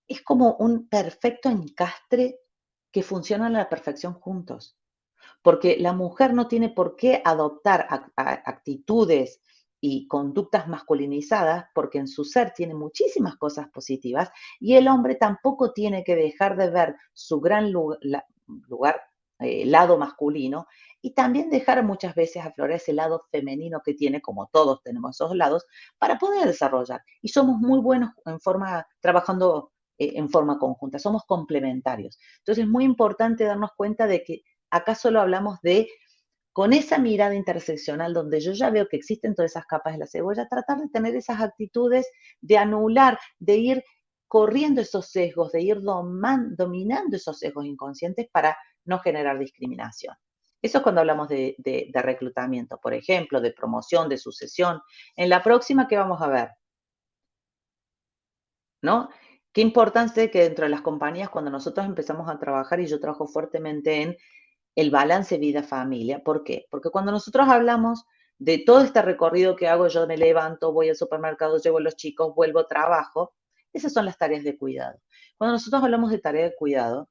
es como un perfecto encastre que funcionan a la perfección juntos. Porque la mujer no tiene por qué adoptar actitudes y conductas masculinizadas, porque en su ser tiene muchísimas cosas positivas, y el hombre tampoco tiene que dejar de ver su gran lugar, lado masculino, y también dejar muchas veces aflorar ese lado femenino que tiene, como todos tenemos esos lados, para poder desarrollar. Y somos muy buenos trabajando en forma conjunta, somos complementarios. Entonces es muy importante darnos cuenta de que acá solo hablamos de, con esa mirada interseccional donde yo ya veo que existen todas esas capas de la cebolla, tratar de tener esas actitudes de anular, de ir corriendo esos sesgos, de ir dominando esos sesgos inconscientes para no generar discriminación. Eso es cuando hablamos de reclutamiento, por ejemplo, de promoción, de sucesión. En la próxima, ¿qué vamos a ver? ¿No? Qué importante que dentro de las compañías, cuando nosotros empezamos a trabajar, y yo trabajo fuertemente en el balance vida-familia. ¿Por qué? Porque cuando nosotros hablamos de todo este recorrido que hago, yo me levanto, voy al supermercado, llevo a los chicos, vuelvo, trabajo, esas son las tareas de cuidado. Cuando nosotros hablamos de tarea de cuidado,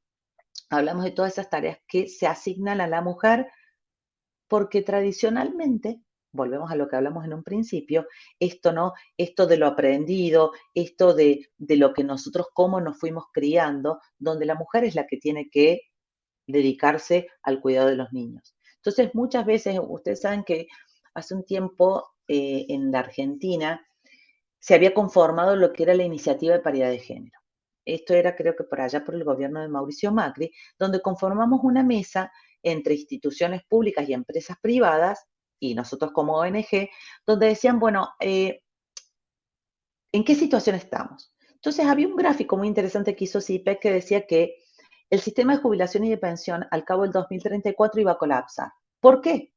hablamos de todas esas tareas que se asignan a la mujer porque tradicionalmente, volvemos a lo que hablamos en un principio, esto no, esto de lo aprendido, esto de lo que nosotros cómo nos fuimos criando, donde la mujer es la que tiene que dedicarse al cuidado de los niños. Entonces, muchas veces, ustedes saben que hace un tiempo en la Argentina se había conformado lo que era la iniciativa de paridad de género. Esto era, creo que por allá por el gobierno de Mauricio Macri, donde conformamos una mesa entre instituciones públicas y empresas privadas, y nosotros como ONG, donde decían, bueno, ¿en qué situación estamos? Entonces, había un gráfico muy interesante que hizo CIPEC que decía que el sistema de jubilación y de pensión al cabo del 2034 iba a colapsar. ¿Por qué?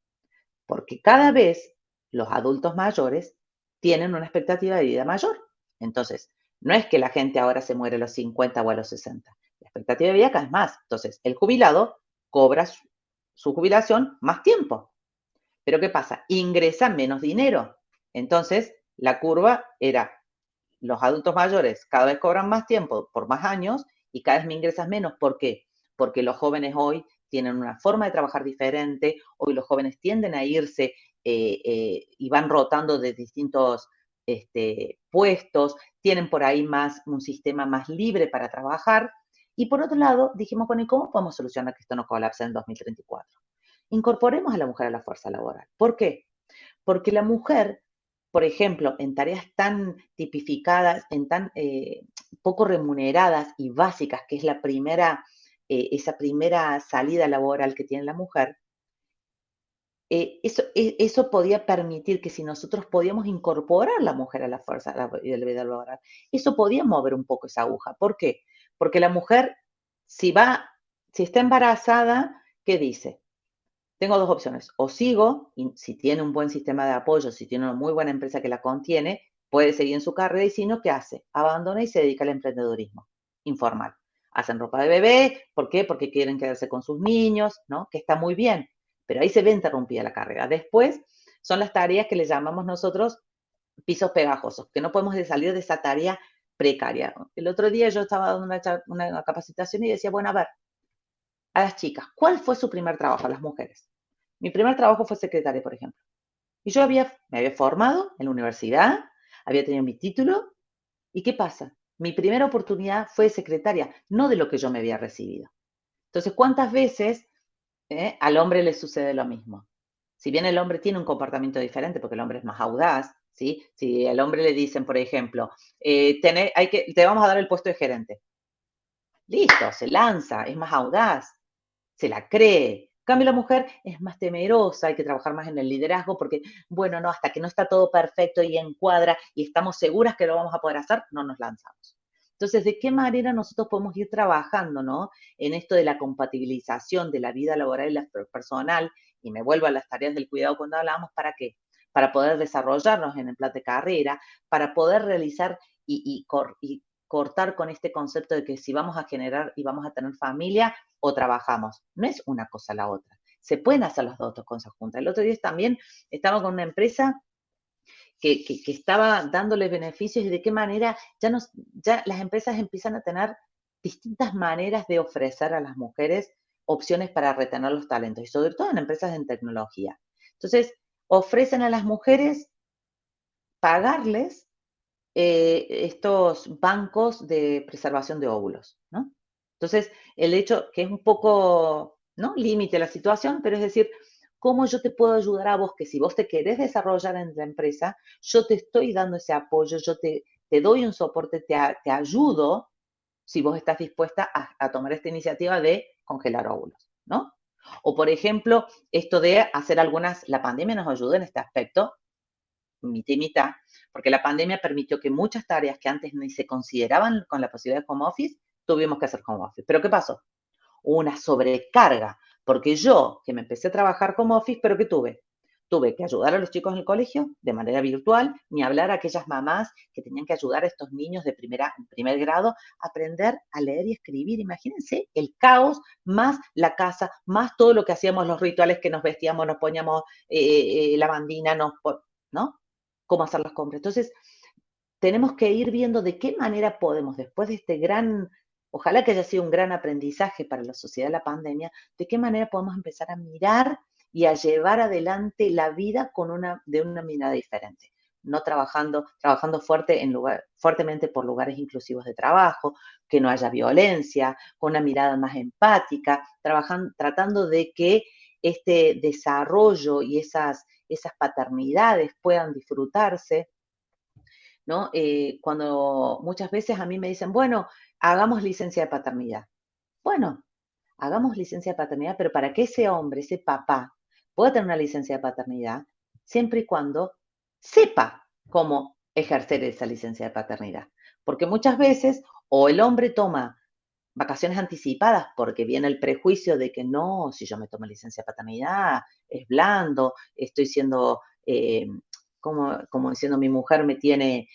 Porque cada vez los adultos mayores tienen una expectativa de vida mayor. Entonces, no es que la gente ahora se muere a los 50 o a los 60. La expectativa de vida cada vez más. Entonces, el jubilado cobra su jubilación más tiempo. Pero ¿qué pasa? Ingresa menos dinero. Entonces, la curva era los adultos mayores cada vez cobran más tiempo por más años y cada vez me ingresas menos. ¿Por qué? Porque los jóvenes hoy tienen una forma de trabajar diferente, hoy los jóvenes tienden a irse y van rotando de distintos puestos, tienen por ahí más un sistema más libre para trabajar. Y por otro lado, dijimos, bueno, ¿y cómo podemos solucionar que esto no colapse en 2034? Incorporemos a la mujer a la fuerza laboral. ¿Por qué? Porque la mujer, por ejemplo, en tareas tan tipificadas, en tan poco remuneradas y básicas, que es esa primera salida laboral que tiene la mujer, eso podía permitir que si nosotros podíamos incorporar a la mujer a la fuerza y la vida laboral, eso podía mover un poco esa aguja. ¿Por qué? Porque la mujer, si está embarazada, ¿qué dice? Tengo dos opciones. O sigo, y si tiene un buen sistema de apoyo, si tiene una muy buena empresa que la contiene, puede seguir en su carrera, y si no, ¿qué hace? Abandona y se dedica al emprendedurismo informal. Hacen ropa de bebé, ¿por qué? Porque quieren quedarse con sus niños, ¿no? Que está muy bien, pero ahí se ve interrumpida la carrera. Después son las tareas que le llamamos nosotros pisos pegajosos, que no podemos salir de esa tarea precaria. El otro día yo estaba dando una capacitación y decía, bueno, a ver, a las chicas, ¿cuál fue su primer trabajo, a las mujeres? Mi primer trabajo fue secretaria, por ejemplo. Y yo me había formado en la universidad, había tenido mi título, ¿y qué pasa? Mi primera oportunidad fue secretaria, no de lo que yo me había recibido. Entonces, ¿cuántas veces al hombre le sucede lo mismo? Si bien el hombre tiene un comportamiento diferente, porque el hombre es más audaz, ¿sí? Si al hombre le dicen, por ejemplo, te vamos a dar el puesto de gerente. Listo, se lanza, es más audaz, se la cree, cambio, la mujer es más temerosa, hay que trabajar más en el liderazgo porque, bueno, no, hasta que no está todo perfecto y encuadra y estamos seguras que lo vamos a poder hacer, no nos lanzamos. Entonces, ¿de qué manera nosotros podemos ir trabajando, ¿no? En esto de la compatibilización de la vida laboral y la personal, y me vuelvo a las tareas del cuidado cuando hablamos, ¿para qué? Para poder desarrollarnos en el plan de carrera, para poder realizar y cortar con este concepto de que si vamos a generar y vamos a tener familia o trabajamos. No es una cosa la otra. Se pueden hacer las dos cosas juntas. El otro día también estaba con una empresa que estaba dándole beneficios y de qué manera ya las empresas empiezan a tener distintas maneras de ofrecer a las mujeres opciones para retener los talentos, y sobre todo en empresas en tecnología. Entonces, ofrecen a las mujeres pagarles estos bancos de preservación de óvulos, ¿no? Entonces, el hecho que es un poco, ¿no? Límite la situación, pero es decir, ¿cómo yo te puedo ayudar a vos que si vos te querés desarrollar en la empresa, yo te estoy dando ese apoyo, yo te doy un soporte, te ayudo si vos estás dispuesta a tomar esta iniciativa de congelar óvulos, ¿no? O, por ejemplo, esto de hacer la pandemia nos ayudó en este aspecto, mitad y mitad, porque la pandemia permitió que muchas tareas que antes ni se consideraban con la posibilidad de home office, tuvimos que hacer home office. ¿Pero qué pasó? Una sobrecarga, porque yo, que me empecé a trabajar home office, ¿pero qué tuve? Tuve que ayudar a los chicos en el colegio de manera virtual, ni hablar a aquellas mamás que tenían que ayudar a estos niños de primer grado a aprender a leer y escribir. Imagínense el caos, más la casa, más todo lo que hacíamos, los rituales que nos vestíamos, nos poníamos la bandina, ¿no? Cómo hacer las compras. Entonces, tenemos que ir viendo de qué manera podemos, después de este ojalá que haya sido un gran aprendizaje para la sociedad la pandemia, de qué manera podemos empezar a mirar y a llevar adelante la vida de una mirada diferente. No trabajando fuertemente por lugares inclusivos de trabajo, que no haya violencia, con una mirada más empática, tratando de que este desarrollo y esas paternidades puedan disfrutarse, ¿no? Cuando muchas veces a mí me dicen, bueno, hagamos licencia de paternidad. Bueno, hagamos licencia de paternidad, pero para que ese hombre, ese papá, pueda tener una licencia de paternidad, siempre y cuando sepa cómo ejercer esa licencia de paternidad. Porque muchas veces o el hombre toma vacaciones anticipadas porque viene el prejuicio de que no, si yo me tomo licencia de paternidad, es blando, estoy siendo, como diciendo mi mujer me tiene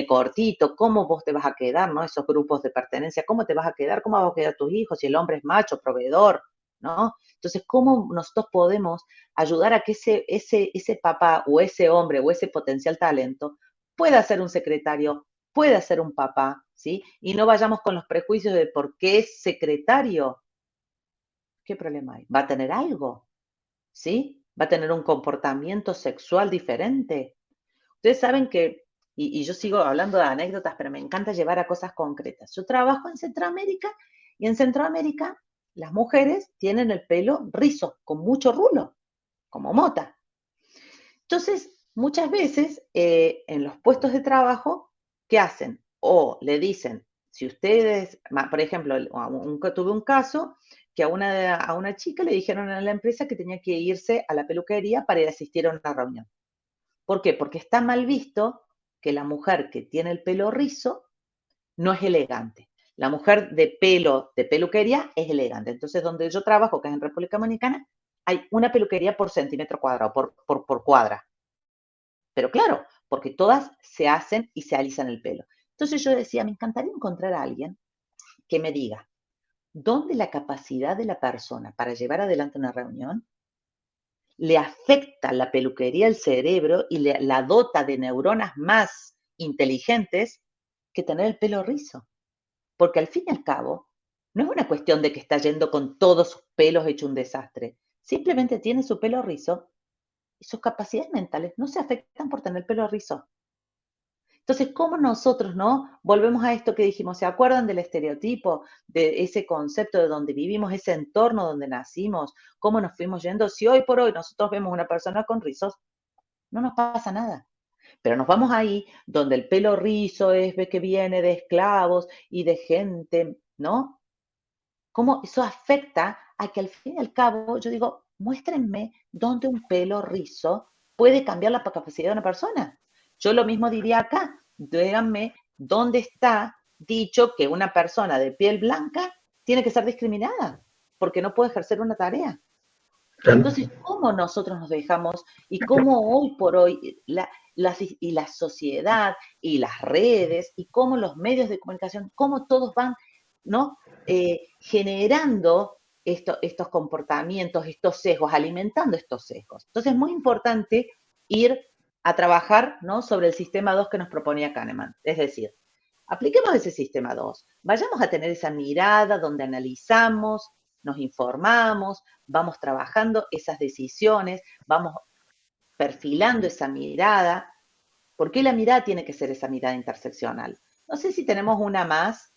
cortito, ¿cómo vos te vas a quedar, no? Esos grupos de pertenencia, ¿cómo te vas a quedar? ¿Cómo vas a quedar tus hijos si el hombre es macho, proveedor, ¿no? Entonces, ¿cómo nosotros podemos ayudar a que ese papá o ese hombre o ese potencial talento pueda ser un secretario, pueda ser un papá, ¿sí? Y no vayamos con los prejuicios de por qué es secretario? ¿Qué problema hay? ¿Va a tener algo? ¿Sí? ¿Va a tener un comportamiento sexual diferente? Ustedes saben que, y yo sigo hablando de anécdotas, pero me encanta llevar a cosas concretas. Yo trabajo en Centroamérica y en Centroamérica las mujeres tienen el pelo rizo, con mucho rulo, como mota. Entonces, muchas veces en los puestos de trabajo, ¿qué hacen? O le dicen, si ustedes, por ejemplo, tuve un caso que a una chica le dijeron a la empresa que tenía que irse a la peluquería para ir a asistir a una reunión. ¿Por qué? Porque está mal visto que la mujer que tiene el pelo rizo no es elegante. La mujer de peluquería, es elegante. Entonces, donde yo trabajo, que es en República Dominicana, hay una peluquería por centímetro cuadrado, por cuadra. Pero claro, porque todas se hacen y se alisan el pelo. Entonces yo decía, me encantaría encontrar a alguien que me diga dónde la capacidad de la persona para llevar adelante una reunión le afecta la peluquería al cerebro y la dota de neuronas más inteligentes que tener el pelo rizo. Porque al fin y al cabo, no es una cuestión de que está yendo con todos sus pelos hecho un desastre. Simplemente tiene su pelo rizo y sus capacidades mentales no se afectan por tener pelo rizo. Entonces, ¿cómo nosotros, no? Volvemos a esto que dijimos, ¿se acuerdan del estereotipo, de ese concepto de donde vivimos, ese entorno donde nacimos, cómo nos fuimos yendo? Si hoy por hoy nosotros vemos una persona con rizos, no nos pasa nada. Pero nos vamos ahí donde el pelo rizo es que viene de esclavos y de gente, ¿no? cómo eso afecta a que al fin y al cabo yo digo, muéstrenme dónde un pelo rizo puede cambiar la capacidad de una persona. Yo lo mismo diría acá, díganme dónde está dicho que una persona de piel blanca tiene que ser discriminada porque no puede ejercer una tarea. Claro. Entonces, ¿cómo nosotros nos dejamos y cómo hoy por hoy la sociedad y las redes y cómo los medios de comunicación, cómo todos van, ¿no? Generando estos comportamientos, estos sesgos, alimentando estos sesgos. Entonces, es muy importante ir a trabajar, ¿no? Sobre el sistema 2 que nos proponía Kahneman. Es decir, apliquemos ese sistema 2. Vayamos a tener esa mirada donde analizamos, nos informamos, vamos trabajando esas decisiones, vamos perfilando esa mirada. ¿Por qué la mirada tiene que ser esa mirada interseccional? No sé si tenemos una más.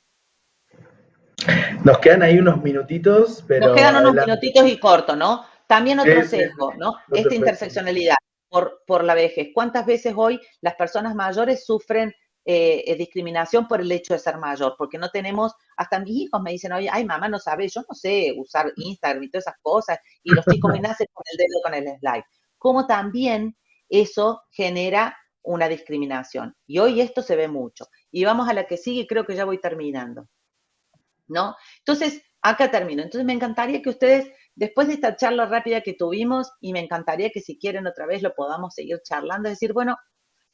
Nos quedan ahí unos minutitos, Nos pero quedan unos adelante. minutitos y corto, ¿no? También Sí, otro sí, sí, sesgo, ¿no? no te Esta preocupes. interseccionalidad por la vejez. ¿Cuántas veces hoy las personas mayores sufren discriminación por el hecho de ser mayor? Porque no tenemos, hasta mis hijos me dicen, oye, ay, mamá, no sabes, yo no sé usar Instagram y todas esas cosas, y los chicos hoy nacen con el dedo con el slide. Como también eso genera una discriminación. Y hoy esto se ve mucho. Y vamos a la que sigue, creo que ya voy terminando. ¿No? Entonces, acá termino. Entonces, me encantaría que ustedes, después de esta charla rápida que tuvimos, y me encantaría que si quieren otra vez lo podamos seguir charlando, decir, bueno,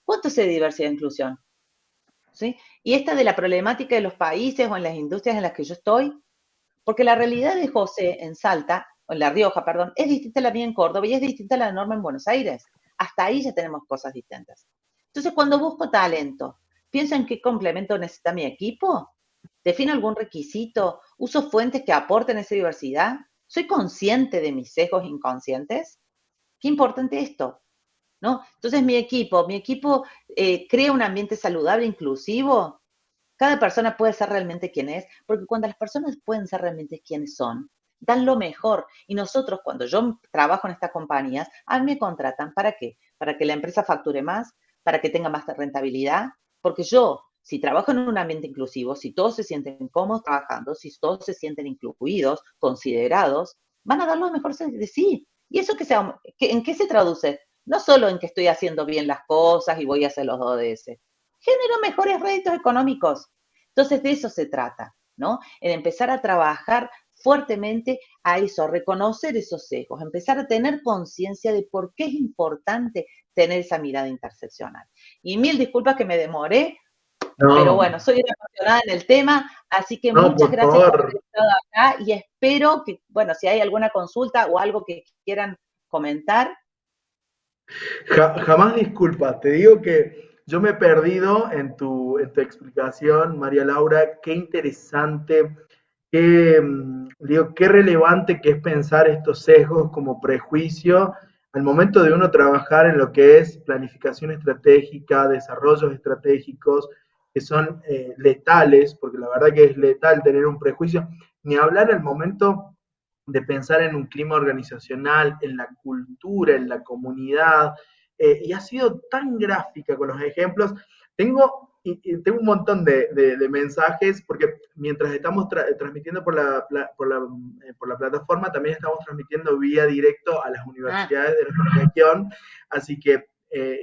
¿cuánto es de diversidad e inclusión? ¿Sí? Y esta de la problemática de los países o en las industrias en las que yo estoy, porque la realidad de José en Salta, o en La Rioja, perdón, es distinta a la mía en Córdoba y es distinta a la de Norma en Buenos Aires. Hasta ahí ya tenemos cosas distintas. Entonces, cuando busco talento, ¿pienso en qué complemento necesita mi equipo? ¿Defino algún requisito? ¿Uso fuentes que aporten esa diversidad? ¿Soy consciente de mis sesgos inconscientes? Qué importante esto, ¿no? Entonces, mi equipo crea un ambiente saludable, inclusivo. Cada persona puede ser realmente quien es, porque cuando las personas pueden ser realmente quienes son, dan lo mejor. Y nosotros, cuando yo trabajo en estas compañías, a mí me contratan, ¿para qué? Para que la empresa facture más, para que tenga más rentabilidad, porque yo, si trabajo en un ambiente inclusivo, si todos se sienten cómodos trabajando, si todos se sienten incluidos, considerados, van a dar lo mejor de sí. ¿Y eso en qué se traduce? No solo en que estoy haciendo bien las cosas y voy a hacer los ODS, genero mejores réditos económicos. Entonces, de eso se trata, ¿no? En empezar a trabajar fuertemente a eso, a reconocer esos sesgos, empezar a tener conciencia de por qué es importante tener esa mirada interseccional. Y mil disculpas que me demoré, pero No, bueno, soy una apasionada en el tema, así que no, muchas por gracias por favor. haber estado acá y espero que, bueno, si hay alguna consulta o algo que quieran comentar. Jamás disculpas, te digo que yo me he perdido en tu explicación, María Laura, qué interesante, qué relevante que es pensar estos sesgos como prejuicio al momento de uno trabajar en lo que es planificación estratégica, desarrollos estratégicos, que son letales, porque la verdad que es letal tener un prejuicio, ni hablar al momento de pensar en un clima organizacional, en la cultura, en la comunidad, y ha sido tan gráfica con los ejemplos. Tengo un montón de mensajes, porque mientras estamos transmitiendo por la plataforma, también estamos transmitiendo vía directo a las Ah, universidades de nuestra región, así que,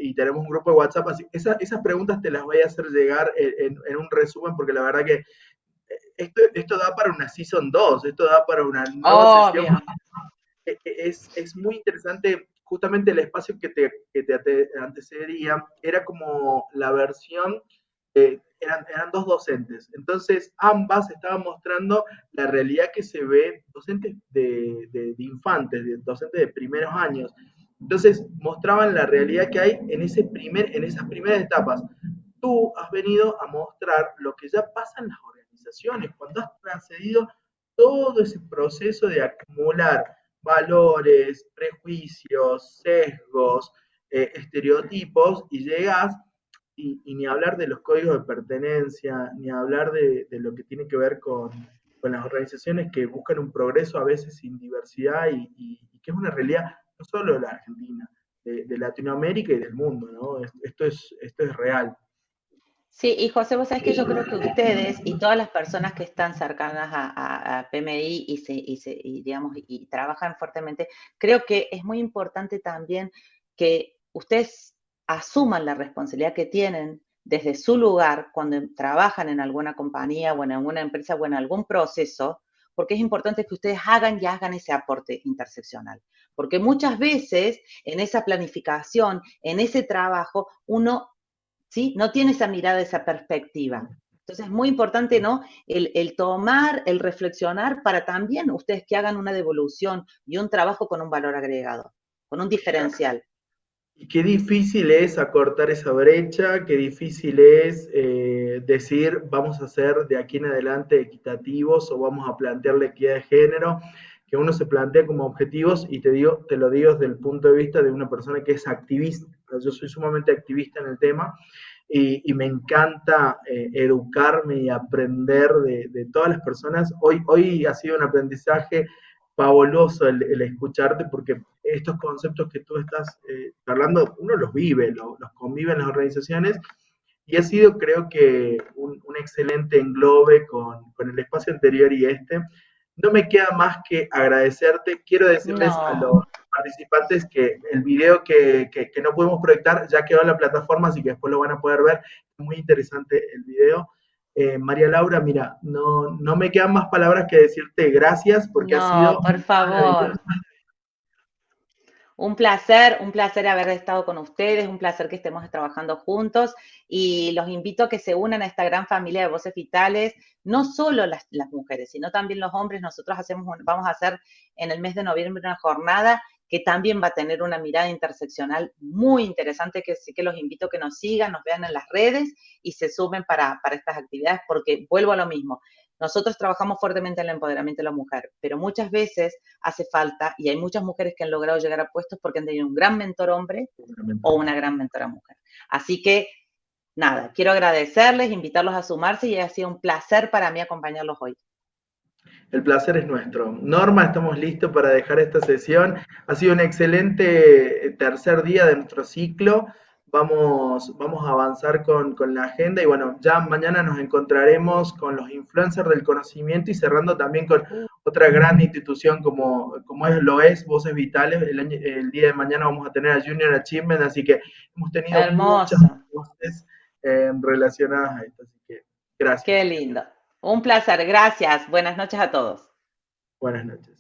y tenemos un grupo de WhatsApp, así esas preguntas te las voy a hacer llegar en un resumen, porque la verdad que esto da para una Season 2, esto da para una nueva sesión. obvio. Es muy interesante, justamente el espacio que te antecedía era como la versión, eran dos docentes, entonces ambas estaban mostrando la realidad que se ve docentes de infantes, docentes de primeros años, entonces mostraban la realidad que hay en esas primeras etapas. Tú has venido a mostrar lo que ya pasa en las organizaciones, cuando has transcedido todo ese proceso de acumular valores, prejuicios, sesgos, estereotipos, y llegas, y ni hablar de los códigos de pertenencia, ni hablar de lo que tiene que ver con las organizaciones que buscan un progreso a veces sin diversidad, y que es una realidad no solo de la Argentina, de Latinoamérica y del mundo, ¿no? Esto es real. Sí, y José, vos sabés que yo creo que ustedes y todas las personas que están cercanas a PMI y, digamos, y trabajan fuertemente, creo que es muy importante también que ustedes asuman la responsabilidad que tienen desde su lugar cuando trabajan en alguna compañía o en alguna empresa o en algún proceso, porque es importante que ustedes hagan ese aporte interseccional. Porque muchas veces en esa planificación, en ese trabajo, uno, ¿sí? No tiene esa mirada, esa perspectiva. Entonces es muy importante, ¿no? El tomar, el reflexionar para también ustedes que hagan una devolución y un trabajo con un valor agregado, con un diferencial. Y qué difícil es acortar esa brecha, qué difícil es decir vamos a ser de aquí en adelante equitativos o vamos a plantear la equidad de género, que uno se plantea como objetivos y te lo digo desde el punto de vista de una persona que es activista. Yo soy sumamente activista en el tema y me encanta educarme y aprender de todas las personas. Hoy ha sido un aprendizaje fabuloso el escucharte porque estos conceptos que tú estás hablando, uno los vive, los convive en las organizaciones y ha sido creo que un excelente englobe con el espacio anterior y este. No me queda más que agradecerte. Quiero decirles a No, los participantes que el video que no pudimos proyectar ya quedó en la plataforma, así que después lo van a poder ver. Muy interesante el video. María Laura, mira, no me quedan más palabras que decirte gracias porque ha no, sido por favor. maravilloso. Un placer haber estado con ustedes, un placer que estemos trabajando juntos y los invito a que se unan a esta gran familia de voces vitales, no solo las mujeres, sino también los hombres. Nosotros vamos a hacer en el mes de noviembre una jornada que también va a tener una mirada interseccional muy interesante, que sí que los invito a que nos sigan, nos vean en las redes y se sumen para estas actividades, porque vuelvo a lo mismo. Nosotros trabajamos fuertemente en el empoderamiento de la mujer, pero muchas veces hace falta, y hay muchas mujeres que han logrado llegar a puestos porque han tenido un gran mentor hombre o una gran mentora mujer. Así que, nada, quiero agradecerles, invitarlos a sumarse y ha sido un placer para mí acompañarlos hoy. El placer es nuestro. Norma, estamos listos para dejar esta sesión. Ha sido un excelente tercer día de nuestro ciclo. Vamos a avanzar con la agenda y bueno, ya mañana nos encontraremos con los influencers del conocimiento y cerrando también con otra gran institución como lo es Voces Vitales. El día de mañana vamos a tener a Junior Achievement, así que hemos tenido muchas Hermoso, voces relacionadas a esto. Así que gracias. qué lindo. Un placer, gracias. Buenas noches a todos. Buenas noches.